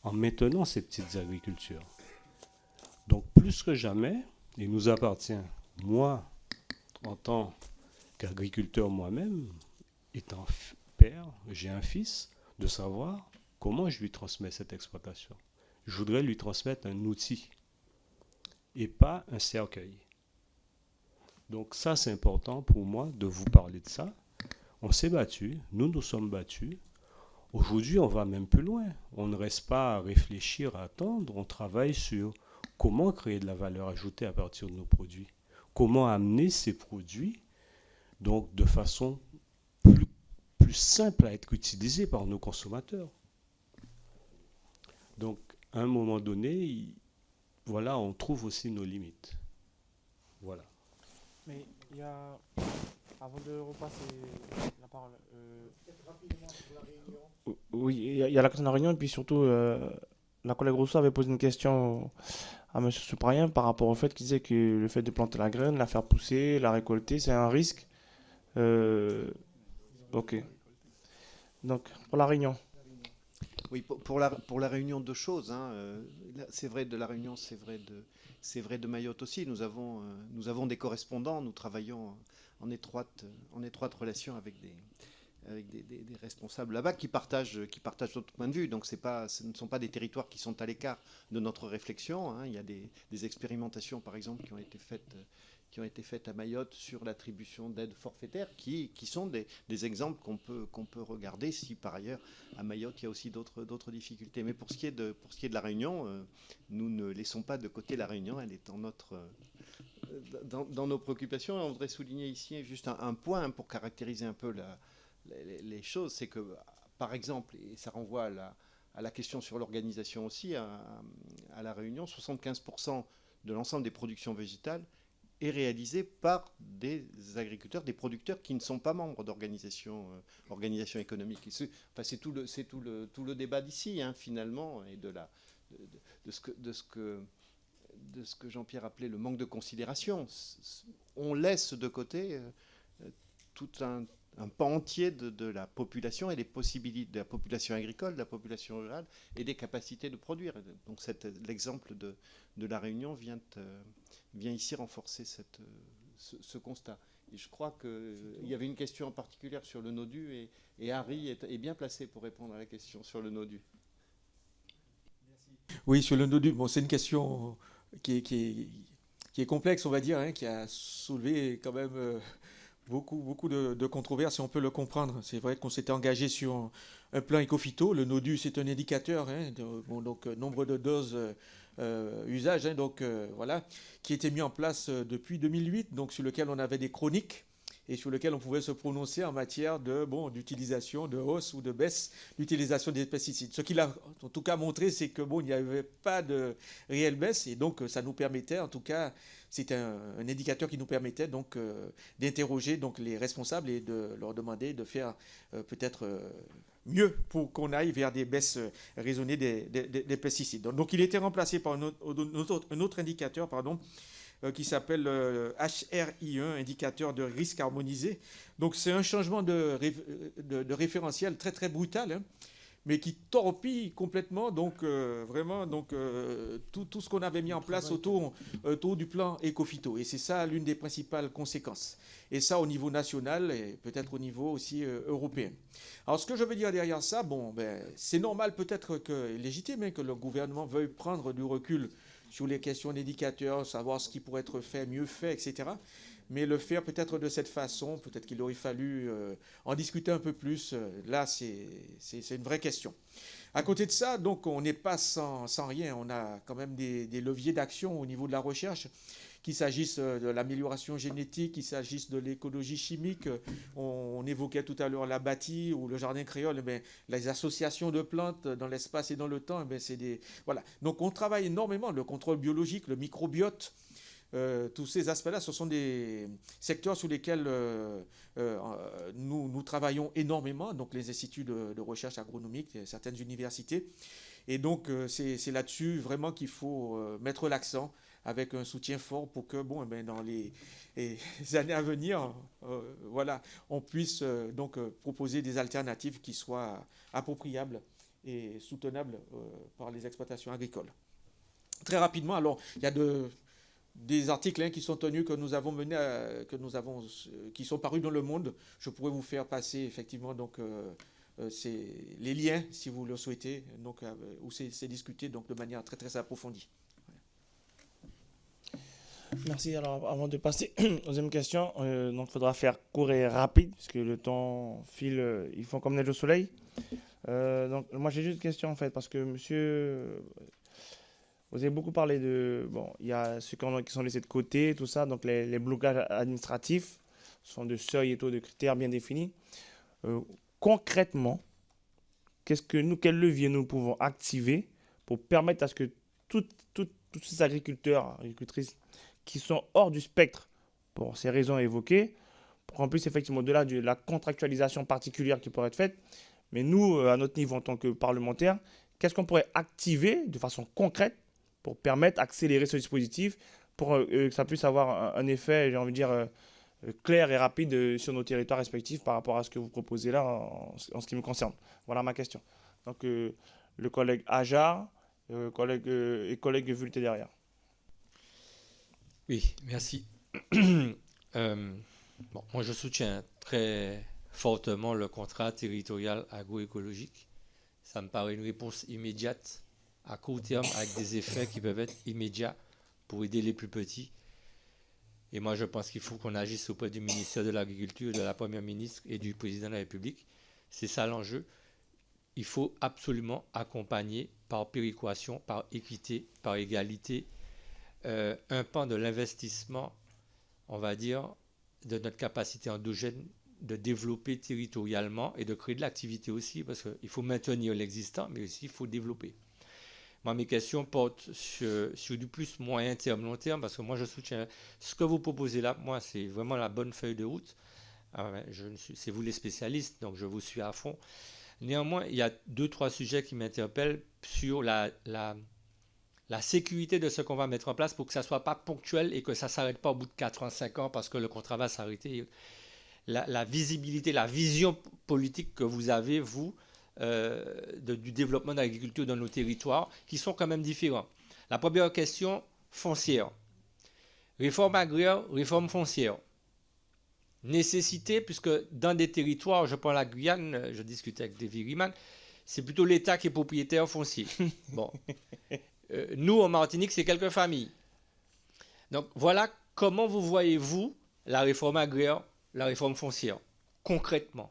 en maintenant ces petites agricultures. Donc, plus que jamais, il nous appartient, moi, en tant qu'agriculteur moi-même, étant père, j'ai un fils, de savoir comment je lui transmets cette exploitation. Je voudrais lui transmettre un outil et pas un cercueil. Donc ça, c'est important pour moi de vous parler de ça. On s'est battu, nous nous sommes battus. Aujourd'hui, on va même plus loin. On ne reste pas à réfléchir, à attendre. On travaille sur comment créer de la valeur ajoutée à partir de nos produits. Comment amener ces produits donc de façon plus simple à être utilisée par nos consommateurs. Donc, à un moment donné, voilà, on trouve aussi nos limites. Voilà. Mais il y a, avant de repasser la parole, Oui, il y a la question de la réunion, et puis surtout, la collègue Rousseau avait posé une question à M. Souprayen par rapport au fait qu'il disait que le fait de planter la graine, la faire pousser, la récolter, c'est un risque. Ok. Donc, pour la réunion. Oui, pour la Réunion, deux choses, hein. C'est vrai de la Réunion, c'est vrai de Mayotte aussi. Nous avons des correspondants, nous travaillons en étroite relation avec des responsables là-bas qui partagent notre point de vue. Donc ce ne sont pas des territoires qui sont à l'écart de notre réflexion, hein. Il y a des expérimentations, par exemple, qui ont été faites à Mayotte sur l'attribution d'aides forfaitaires, qui sont des exemples qu'on peut regarder si par ailleurs à Mayotte il y a aussi d'autres difficultés. Mais pour ce qui est de la Réunion, nous ne laissons pas de côté la Réunion, elle est dans nos préoccupations. Et on voudrait souligner ici juste un point pour caractériser un peu les choses, c'est que par exemple, et ça renvoie à la question sur l'organisation aussi, à la Réunion, 75% de l'ensemble des productions végétales est réalisé par des agriculteurs, des producteurs qui ne sont pas membres d'organisations économiques. C'est tout le débat d'ici, hein, finalement, et de ce que Jean-Pierre appelait le manque de considération. On laisse de côté tout un pan entier de la population et des possibilités de la population agricole, de la population rurale et des capacités de produire. Donc l'exemple de la Réunion vient ici renforcer ce constat. Et je crois qu'il y avait une question en particulier sur le NODU et Harry est bien placé pour répondre à la question sur le NODU. oui, sur le NODU, bon, c'est une question qui est complexe, on va dire, hein, qui a soulevé quand même beaucoup de controverses, et on peut le comprendre. C'est vrai qu'on s'était engagé sur un plan éco-phyto. Le NODU, c'est un indicateur, hein, donc nombre de doses usage, hein, donc voilà, qui était mis en place depuis 2008, donc sur lequel on avait des chroniques et sur lequel on pouvait se prononcer en matière d'utilisation, de hausse ou de baisse d'utilisation des pesticides. Ce qu'il a en tout cas montré, c'est que il n'y avait pas de réelle baisse, et donc ça nous permettait, en tout cas, c'était un indicateur qui nous permettait donc d'interroger donc les responsables et de leur demander de faire peut-être mieux pour qu'on aille vers des baisses raisonnées des pesticides. Donc il était remplacé par un autre indicateur, qui s'appelle HRI1, indicateur de risque harmonisé. Donc c'est un changement de référentiel très très brutal, hein, mais qui torpille complètement vraiment tout ce qu'on avait mis en place autour du plan éco-phyto. Et c'est ça l'une des principales conséquences. Et ça au niveau national et peut-être au niveau aussi européen. Alors ce que je veux dire derrière ça, c'est normal peut-être légitime, hein, que le gouvernement veuille prendre du recul sur les questions d'indicateurs, savoir ce qui pourrait être fait, mieux fait, etc. Mais le faire peut-être de cette façon, peut-être qu'il aurait fallu en discuter un peu plus. Là, c'est une vraie question. À côté de ça, donc, on n'est pas sans rien. On a quand même des leviers d'action au niveau de la recherche, qu'il s'agisse de l'amélioration génétique, qu'il s'agisse de l'écologie chimique. On évoquait tout à l'heure la bâtie ou le jardin créole. Les associations de plantes dans l'espace et dans le temps, c'est des... Voilà. Donc on travaille énormément. Le contrôle biologique, le microbiote, tous ces aspects-là, ce sont des secteurs sur lesquels nous travaillons énormément, donc les instituts de recherche agronomique, certaines universités. Et donc, c'est là-dessus vraiment qu'il faut mettre l'accent avec un soutien fort pour que, dans les années à venir, on puisse proposer des alternatives qui soient appropriables et soutenables par les exploitations agricoles. Très rapidement, alors, il y a des articles, hein, qui sont tenus, que nous avons menés, qui sont parus dans Le Monde. Je pourrais vous faire passer effectivement les liens, si vous le souhaitez, où c'est discuté de manière très très approfondie. Merci. Alors, avant de passer aux deuxième question, il faudra faire court et rapide, parce que le temps file, ils font comme neige au soleil. Donc, moi, j'ai juste une question, en fait, parce que monsieur... Vous avez beaucoup parlé de... il y a ceux qui sont laissés de côté, tout ça, donc les blocages administratifs sont de seuils et tout, de critères bien définis. Concrètement, quel levier nous pouvons activer pour permettre à ce que tous ces agriculteurs, agricultrices qui sont hors du spectre, pour ces raisons évoquées, pour qu'on puisse effectivement, au-delà de la contractualisation particulière qui pourrait être faite, mais nous, à notre niveau en tant que parlementaires, qu'est-ce qu'on pourrait activer de façon concrète pour permettre d'accélérer ce dispositif, pour que ça puisse avoir un effet, j'ai envie de dire, clair et rapide sur nos territoires respectifs par rapport à ce que vous proposez là en ce qui me concerne. Voilà ma question. Donc, le collègue Ajar et collègue Vulté derrière. Oui, merci. Bon, moi, je soutiens très fortement le contrat territorial agroécologique. Ça me paraît une réponse immédiate, à court terme, avec des effets qui peuvent être immédiats pour aider les plus petits. Et moi, je pense qu'il faut qu'on agisse auprès du ministère de l'Agriculture, de la Première ministre et du Président de la République. C'est ça l'enjeu. Il faut absolument accompagner par péréquation, par équité, par égalité, un pan de l'investissement, on va dire, de notre capacité endogène de développer territorialement et de créer de l'activité aussi, parce qu'il faut maintenir l'existant, mais aussi il faut développer. Moi, mes questions portent sur du plus moyen terme, long terme, parce que moi, je soutiens ce que vous proposez là. Moi, c'est vraiment la bonne feuille de route. C'est vous les spécialistes, donc je vous suis à fond. Néanmoins, il y a 2-3 sujets qui m'interpellent sur la sécurité de ce qu'on va mettre en place pour que ça ne soit pas ponctuel et que ça ne s'arrête pas au bout de 4 ans, 5 ans, parce que le contrat va s'arrêter. La visibilité, la vision politique que vous avez, vous, du développement de l'agriculture dans nos territoires, qui sont quand même différents. La première question, foncière. Réforme agraire, réforme foncière. Nécessité, puisque dans des territoires, je prends la Guyane, je discutais avec David Riemann, c'est plutôt l'État qui est propriétaire foncier. Bon. Nous, en Martinique, c'est quelques familles. Donc, voilà comment vous voyez-vous la réforme agraire, la réforme foncière, concrètement,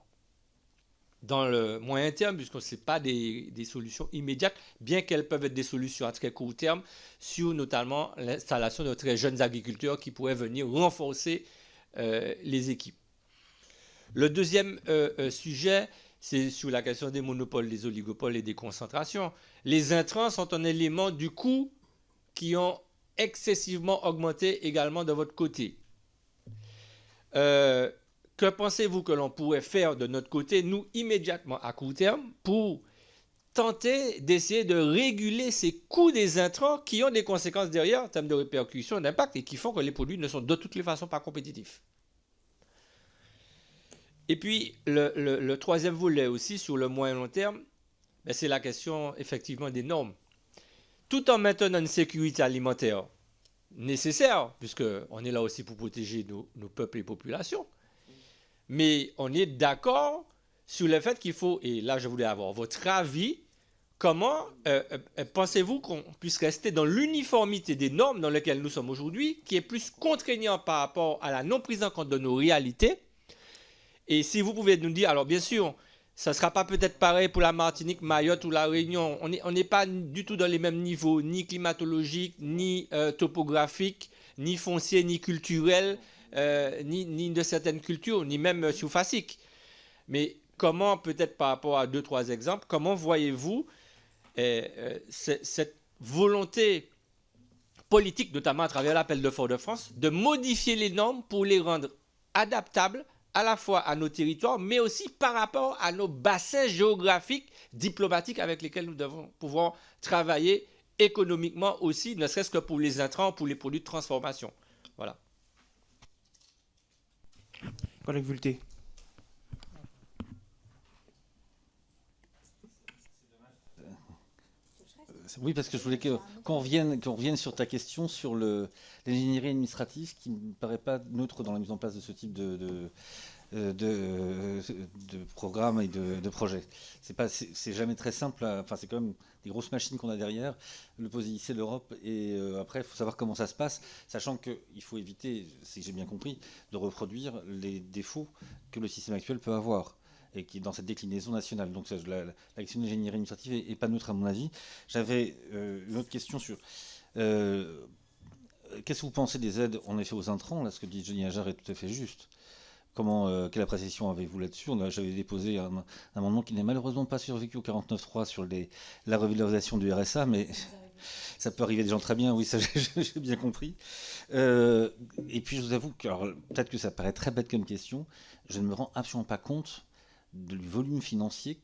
dans le moyen terme, puisque ce n'est pas des solutions immédiates, bien qu'elles peuvent être des solutions à très court terme, sur notamment l'installation de très jeunes agriculteurs qui pourraient venir renforcer les équipes. Le deuxième sujet, c'est sur la question des monopoles, des oligopoles et des concentrations. Les intrants sont un élément du coût qui ont excessivement augmenté également de votre côté. Que pensez-vous que l'on pourrait faire de notre côté, nous, immédiatement, à court terme, pour tenter d'essayer de réguler ces coûts des intrants qui ont des conséquences derrière en termes de répercussions, d'impact, et qui font que les produits ne sont de toutes les façons pas compétitifs. Et puis, le troisième volet aussi, sur le moyen long terme, c'est la question effectivement des normes. Tout en maintenant une sécurité alimentaire nécessaire, puisqu'on est là aussi pour protéger nos peuples et populations, mais on est d'accord sur le fait qu'il faut, et là je voulais avoir votre avis, comment pensez-vous qu'on puisse rester dans l'uniformité des normes dans lesquelles nous sommes aujourd'hui, qui est plus contraignant par rapport à la non prise en compte de nos réalités? Et si vous pouvez nous dire, alors bien sûr, ça ne sera pas peut-être pareil pour la Martinique, Mayotte ou la Réunion, on n'est pas du tout dans les mêmes niveaux, ni climatologiques, ni topographiques, ni fonciers, ni culturels, ni de certaines cultures, ni même surfaciques. Mais comment, peut-être par rapport à 2-3 exemples, comment voyez-vous cette volonté politique, notamment à travers l'appel de Fort-de-France, de modifier les normes pour les rendre adaptables à la fois à nos territoires, mais aussi par rapport à nos bassins géographiques, diplomatiques avec lesquels nous devons pouvoir travailler économiquement aussi, ne serait-ce que pour les intrants, pour les produits de transformation. Voilà. Collègue Vulté. Oui, parce que je voulais qu'on revienne sur ta question sur l'ingénierie administrative qui ne me paraît pas neutre dans la mise en place de ce type de programme et de projet. C'est jamais très simple. Enfin, c'est quand même des grosses machines qu'on a derrière. Le POSEI, l'Europe, et après, il faut savoir comment ça se passe, sachant qu'il faut éviter, si j'ai bien compris, de reproduire les défauts que le système actuel peut avoir, et qui est dans cette déclinaison nationale. Donc la question de l'ingénierie administrative n'est pas neutre à mon avis. J'avais une autre question sur... qu'est-ce que vous pensez des aides en effet aux intrants? Là, ce que dit Jenny Ajar est tout à fait juste. quelle appréciation avez-vous là-dessus? J'avais déposé un amendement qui n'est malheureusement pas survécu au 49.3 sur la revalorisation du RSA, mais ça peut arriver des gens très bien, oui, ça j'ai bien compris. Et puis je vous avoue que, alors, peut-être que ça paraît très bête comme question, je ne me rends absolument pas compte du volume financier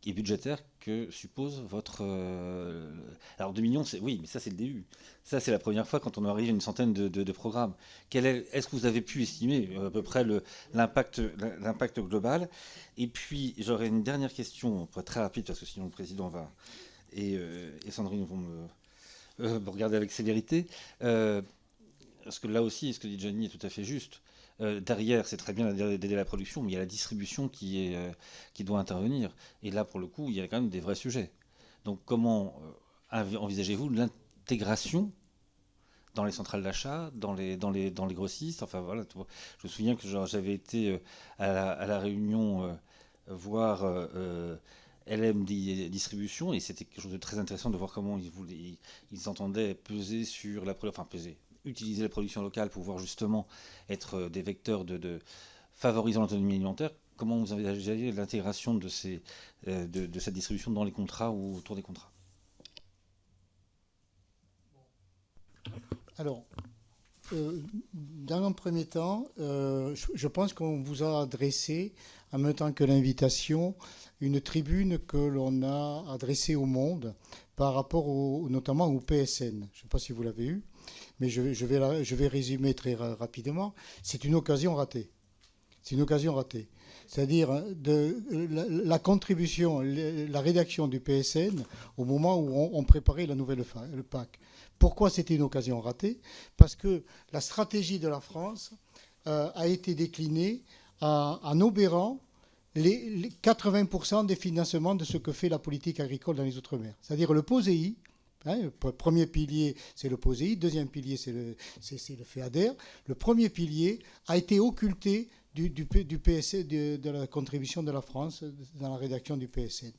et budgétaire que suppose votre... Alors 2 millions, oui, mais ça c'est le début. Ça c'est la première fois quand on arrive à une centaine de programmes. Est-ce que vous avez pu estimer à peu près l'impact global? Et puis j'aurais une dernière question, pour être très rapide, parce que sinon le président va... Et Sandrine vont me regarder avec sévérité. Parce que là aussi, ce que dit Gianni est tout à fait juste. Derrière, c'est très bien d'aider la production, mais il y a la distribution qui doit intervenir. Et là, pour le coup, il y a quand même des vrais sujets. Donc, comment envisagez-vous l'intégration dans les centrales d'achat, dans les grossistes? Enfin, voilà. Je me souviens que j'avais été à la réunion voir LM Distribution, et c'était quelque chose de très intéressant de voir comment ils entendaient peser sur utiliser la production locale pour pouvoir justement être des vecteurs favorisant l'autonomie alimentaire. Comment vous envisagez l'intégration de cette distribution dans les contrats ou autour des contrats? Alors, dans un premier temps, je pense qu'on vous a adressé, en même temps que l'invitation, une tribune que l'on a adressée au monde par rapport notamment au PSN. Je ne sais pas si vous l'avez eu, mais je vais résumer très rapidement. C'est une occasion ratée. C'est une occasion ratée. C'est-à-dire la contribution, la rédaction du PSN au moment où on préparait la nouvelle PAC. Pourquoi c'était une occasion ratée? Parce que la stratégie de la France a été déclinée en obérant les 80% des financements de ce que fait la politique agricole dans les Outre-mer. C'est-à-dire le POSEI, le premier pilier, c'est le POSEI, deuxième pilier, c'est le FEADER. Le premier pilier a été occulté du PSN, de la contribution de la France dans la rédaction du PSN.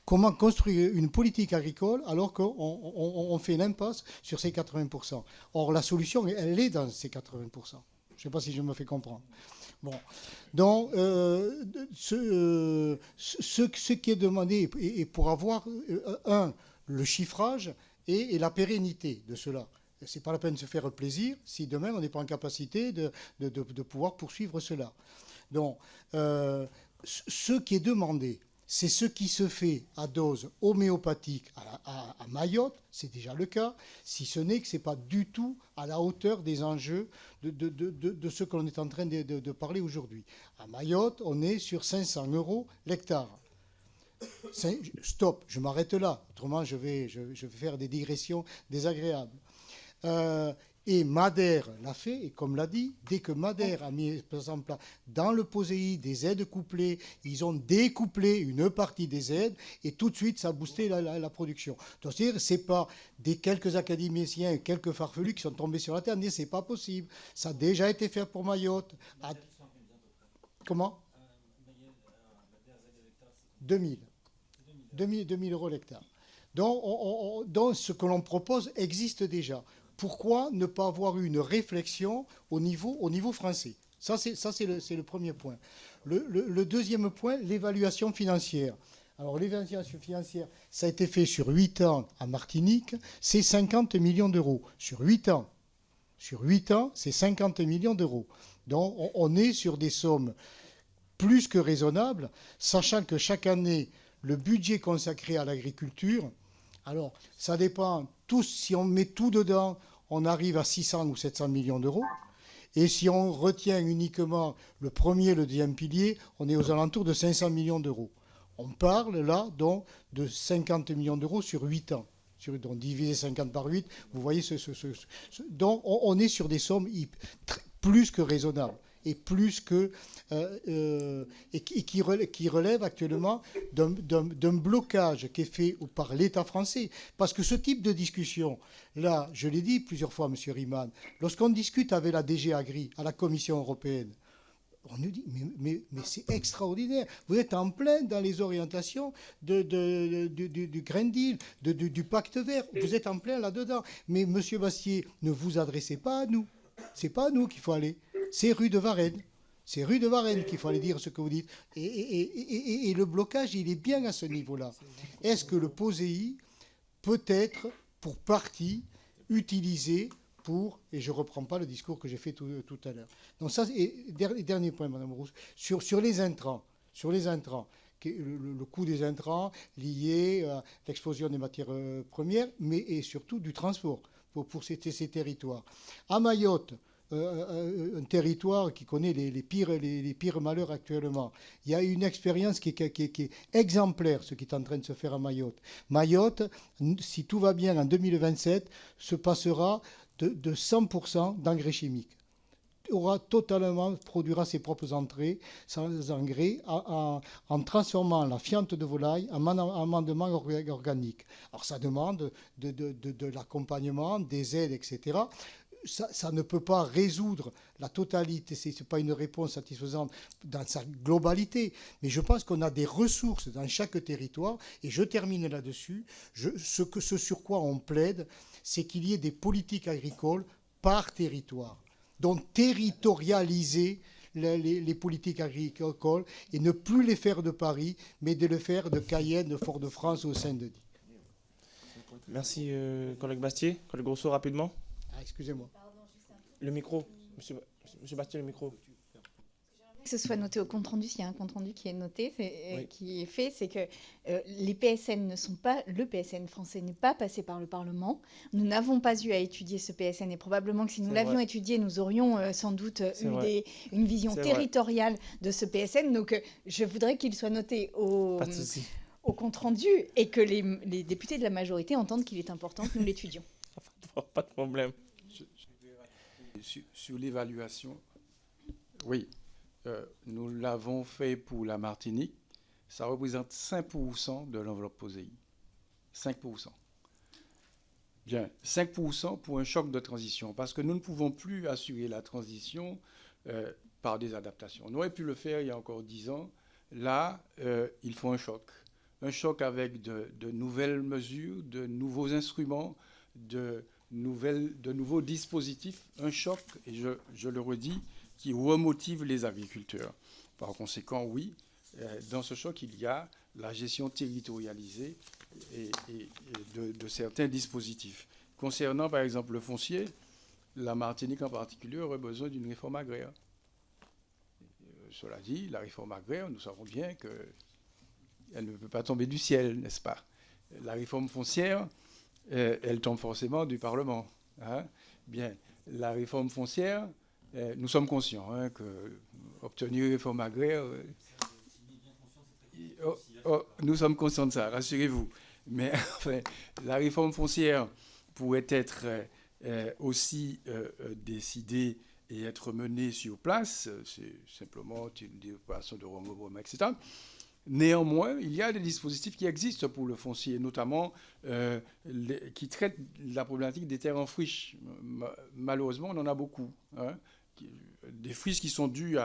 Comment construire une politique agricole alors qu'on fait l'impasse sur ces 80%? Or, la solution, elle est dans ces 80%. Je ne sais pas si je me fais comprendre. Bon. Donc, ce qui est demandé, et pour avoir, le chiffrage et la pérennité de cela. Ce n'est pas la peine de se faire plaisir si demain on n'est pas en capacité de pouvoir poursuivre cela. Donc, ce qui est demandé, c'est ce qui se fait à dose homéopathique à Mayotte, c'est déjà le cas, si ce n'est que ce n'est pas du tout à la hauteur des enjeux de ce qu'on est en train de parler aujourd'hui. À Mayotte, on est sur 500 € l'hectare. Stop, je m'arrête là, autrement je vais faire des digressions désagréables. Et Madère l'a fait, et comme l'a dit, dès que Madère a mis par exemple dans le POSEI des aides couplées, ils ont découplé une partie des aides, et tout de suite ça a boosté la production. Donc c'est-à-dire, c'est pas des quelques académiciens, quelques farfelus qui sont tombés sur la terre, mais c'est pas possible. Ça a déjà été fait pour Mayotte. Comment 2000 € l'hectare. Donc ce que l'on propose existe déjà. Pourquoi ne pas avoir eu une réflexion au niveau français? Ça, c'est le premier point. Le deuxième point, l'évaluation financière. Alors, l'évaluation financière, ça a été fait sur 8 ans à Martinique, c'est 50 millions d'euros. Sur 8 ans. Sur 8 ans, c'est 50 millions d'euros. Donc, on est sur des sommes plus que raisonnables, sachant que chaque année, le budget consacré à l'agriculture, alors, ça dépend, si on met tout dedans, on arrive à 600 ou 700 millions d'euros. Et si on retient uniquement le premier et le deuxième pilier, on est aux alentours de 500 millions d'euros. On parle là donc de 50 millions d'euros sur 8 ans. Donc diviser 50 par 8, vous voyez donc on est sur des sommes plus que raisonnables. Et plus que qui relève actuellement d'un blocage qui est fait par l'État français. Parce que ce type de discussion, là, je l'ai dit plusieurs fois, M. Riemann, lorsqu'on discute avec la DG Agri, à la Commission européenne, on nous dit, mais c'est extraordinaire. Vous êtes en plein dans les orientations du Green Deal, du pacte vert. Vous êtes en plein là-dedans. Mais M. Bastier, ne vous adressez pas à nous. C'est pas à nous qu'il faut aller. C'est rue de Varennes. C'est rue de Varennes qu'il faut aller dire ce que vous dites. Et le blocage, il est bien à ce niveau-là. Est-ce que le POSEI peut être, pour partie, utilisé pour, et je ne reprends pas le discours que j'ai fait tout à l'heure. Donc ça, dernier point, Madame Rousse, sur les intrants, le coût des intrants lié à l'explosion des matières premières, mais et surtout du transport pour ces territoires. À Mayotte, un territoire qui connaît les pires malheurs actuellement. Il y a une expérience qui est exemplaire, ce qui est en train de se faire à Mayotte. Mayotte, si tout va bien en 2027, se passera de 100% d'engrais chimiques. Produira ses propres entrées sans engrais en transformant la fiente de volaille en amendement organique. Alors ça demande de l'accompagnement, des aides, etc. Ça ne peut pas résoudre la totalité, ce n'est pas une réponse satisfaisante dans sa globalité, mais je pense qu'on a des ressources dans chaque territoire, et je termine là-dessus. Ce sur quoi on plaide, c'est qu'il y ait des politiques agricoles par territoire, donc territorialiser les politiques agricoles et ne plus les faire de Paris, mais de les faire de Cayenne, de Fort-de-France ou Saint-Denis. Merci, collègue Bastier. Collègue Grosso, rapidement. Excusez-moi. Le micro. Monsieur Bastier, le micro. Que ce soit noté au compte-rendu, s'il y a un compte-rendu qui est noté, Oui. qui est fait, c'est que les PSN ne sont pas... Le PSN français n'est pas passé par le Parlement. Nous n'avons pas eu à étudier ce PSN, et probablement que si nous l'avions étudié, nous aurions sans doute une vision territoriale de ce PSN. Donc je voudrais qu'il soit noté au compte-rendu, et que les députés de la majorité entendent qu'il est important que nous l'étudions. Pas de problème. Sur l'évaluation, oui. Nous l'avons fait pour la Martinique. Ça représente 5% de l'enveloppe POSEI. 5%. Bien, 5% pour un choc de transition, parce que nous ne pouvons plus assurer la transition par des adaptations. On aurait pu le faire il y a encore 10 ans. Là, il faut un choc. Un choc avec de nouvelles mesures, de nouveaux instruments, de nouveaux dispositifs. Un choc, et je le redis, qui remotive les agriculteurs. Par conséquent, oui, dans ce choc, il y a la gestion territorialisée et de certains dispositifs. Concernant, par exemple, le foncier, la Martinique en particulier aurait besoin d'une réforme agraire. Cela dit, la réforme agraire, nous savons bien qu'elle ne peut pas tomber du ciel, n'est-ce pas? La réforme foncière, elle tombe forcément du Parlement. Hein? Bien, la réforme foncière, nous sommes conscients qu'obtenir une réforme agraire, nous sommes conscients de ça, rassurez-vous. Mais enfin, la réforme foncière pourrait être aussi décidée et être menée sur place. C'est simplement une opération de remembrement, etc. Néanmoins, il y a des dispositifs qui existent pour le foncier, notamment qui traitent la problématique des terres en friche. Malheureusement, on en a beaucoup. Hein. Des friches qui sont dues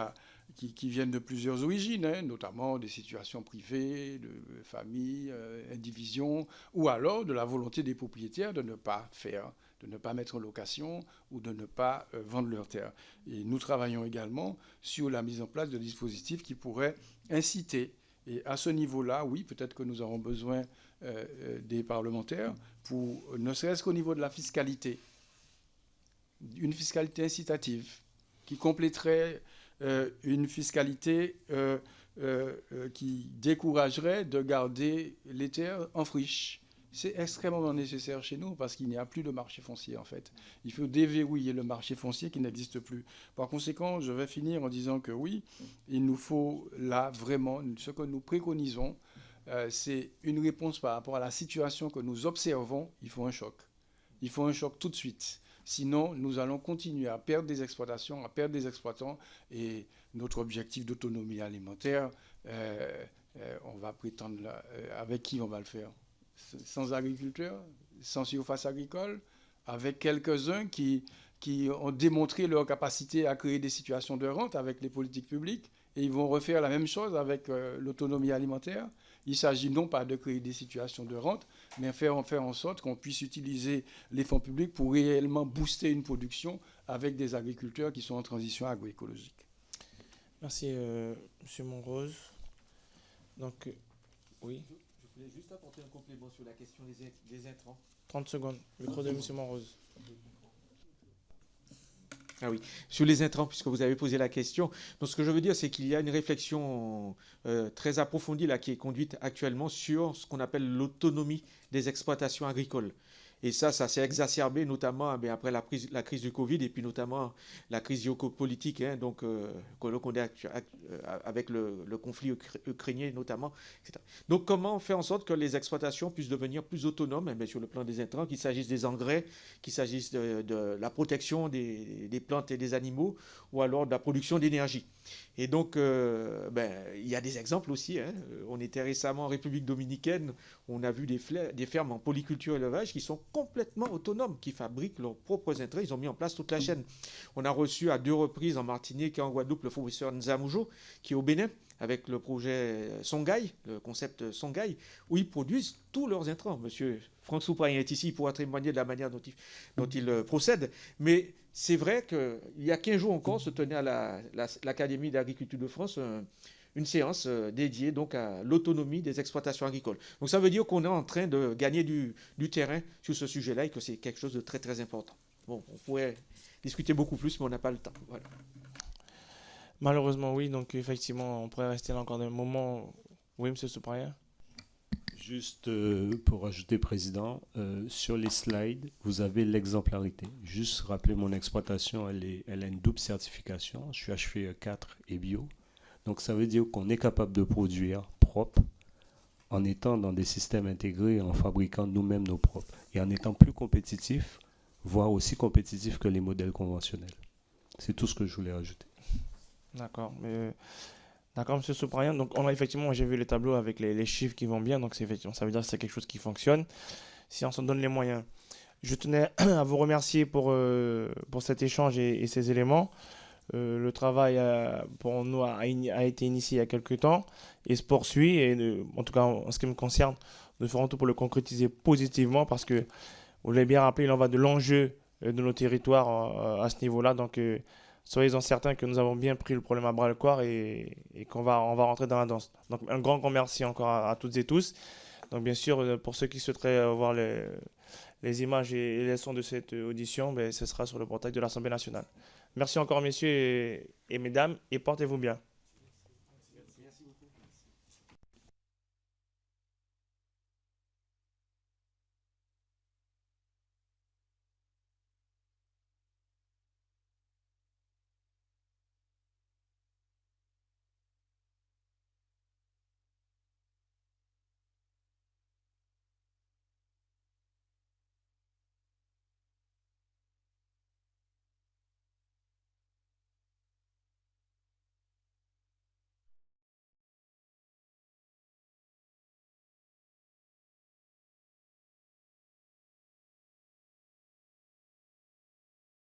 qui viennent de plusieurs origines, hein, notamment des situations privées, de familles, indivisions, ou alors de la volonté des propriétaires de ne pas mettre en location ou de ne pas vendre leurs terres. Et nous travaillons également sur la mise en place de dispositifs qui pourraient inciter. Et à ce niveau-là, oui, peut-être que nous aurons besoin des parlementaires pour, ne serait-ce qu'au niveau de la fiscalité, une fiscalité incitative qui compléterait une fiscalité qui découragerait de garder les terres en friche. C'est extrêmement nécessaire chez nous parce qu'il n'y a plus de marché foncier, en fait. Il faut déverrouiller le marché foncier qui n'existe plus. Par conséquent, je vais finir en disant que oui, il nous faut là vraiment, ce que nous préconisons, c'est une réponse par rapport à la situation que nous observons. Il faut un choc. Il faut un choc tout de suite. Sinon, nous allons continuer à perdre des exploitations, à perdre des exploitants. Et notre objectif d'autonomie alimentaire, on va prétendre, avec qui on va le faire? Sans agriculteurs, sans surface agricole, avec quelques-uns qui ont démontré leur capacité à créer des situations de rente avec les politiques publiques, et ils vont refaire la même chose avec l'autonomie alimentaire. Il s'agit non pas de créer des situations de rente, mais faire en sorte qu'on puisse utiliser les fonds publics pour réellement booster une production avec des agriculteurs qui sont en transition agroécologique. Merci, Monsieur Monrose. Donc, oui, Je voulais juste apporter un complément sur la question des intrants. 30 secondes. Micro de Monsieur Monrose. Ah oui, sur les intrants, puisque vous avez posé la question. Donc, ce que je veux dire, c'est qu'il y a une réflexion très approfondie là, qui est conduite actuellement sur ce qu'on appelle l'autonomie des exploitations agricoles. Et ça s'est exacerbé notamment après la crise du Covid et puis notamment la crise géopolitique, hein, donc qu'on est avec le conflit ukrainien notamment, etc. Donc comment faire en sorte que les exploitations puissent devenir plus autonomes sur le plan des intrants, qu'il s'agisse des engrais, qu'il s'agisse de la protection des plantes et des animaux, ou alors de la production d'énergie. Et donc, il y a des exemples aussi. Hein. On était récemment en République dominicaine, on a vu des fermes en polyculture et élevage qui sont complètement autonomes, qui fabriquent leurs propres intrants. Ils ont mis en place toute la chaîne. On a reçu à 2 reprises en Martinique et en Guadeloupe le professeur Nzamoujo, qui est au Bénin, avec le projet Songhai, le concept Songhai, où ils produisent tous leurs intrants. Monsieur Franck Souprayen est ici, il pourra témoigner de la manière dont il procède. Mais c'est vrai qu'il y a 15 jours encore se tenait à l'Académie d'agriculture de France une séance dédiée donc à l'autonomie des exploitations agricoles. Donc ça veut dire qu'on est en train de gagner du terrain sur ce sujet-là et que c'est quelque chose de très très important. Bon, on pourrait discuter beaucoup plus, mais on n'a pas le temps. Voilà. Malheureusement, oui. Donc, effectivement, on pourrait rester là encore un moment. Oui, Monsieur Souprayen. Juste pour ajouter, Président, sur les slides, vous avez l'exemplarité. Juste rappeler mon exploitation, elle a une double certification. Je suis HVE 4 et bio. Donc ça veut dire qu'on est capable de produire propre en étant dans des systèmes intégrés, en fabriquant nous-mêmes nos propres. Et en étant plus compétitifs, voire aussi compétitifs que les modèles conventionnels. C'est tout ce que je voulais ajouter. D'accord. D'accord, Monsieur Souprayen. Donc, effectivement, j'ai vu les tableaux avec les chiffres qui vont bien. Donc, effectivement, ça veut dire que c'est quelque chose qui fonctionne. Si on s'en donne les moyens. Je tenais à vous remercier pour cet échange et ces éléments. Le travail pour nous a été initié il y a quelques temps et se poursuit. Et en tout cas, en ce qui me concerne, nous ferons tout pour le concrétiser positivement parce que, vous l'avez bien rappelé, il en va de l'enjeu de nos territoires à ce niveau-là. Donc, soyez-en certains que nous avons bien pris le problème à bras-le-corps et qu'on va rentrer dans la danse. Donc, un grand merci encore à toutes et tous. Donc, bien sûr, pour ceux qui souhaiteraient voir les images et les sons de cette audition, ce sera sur le portail de l'Assemblée nationale. Merci encore, messieurs et mesdames, et portez-vous bien.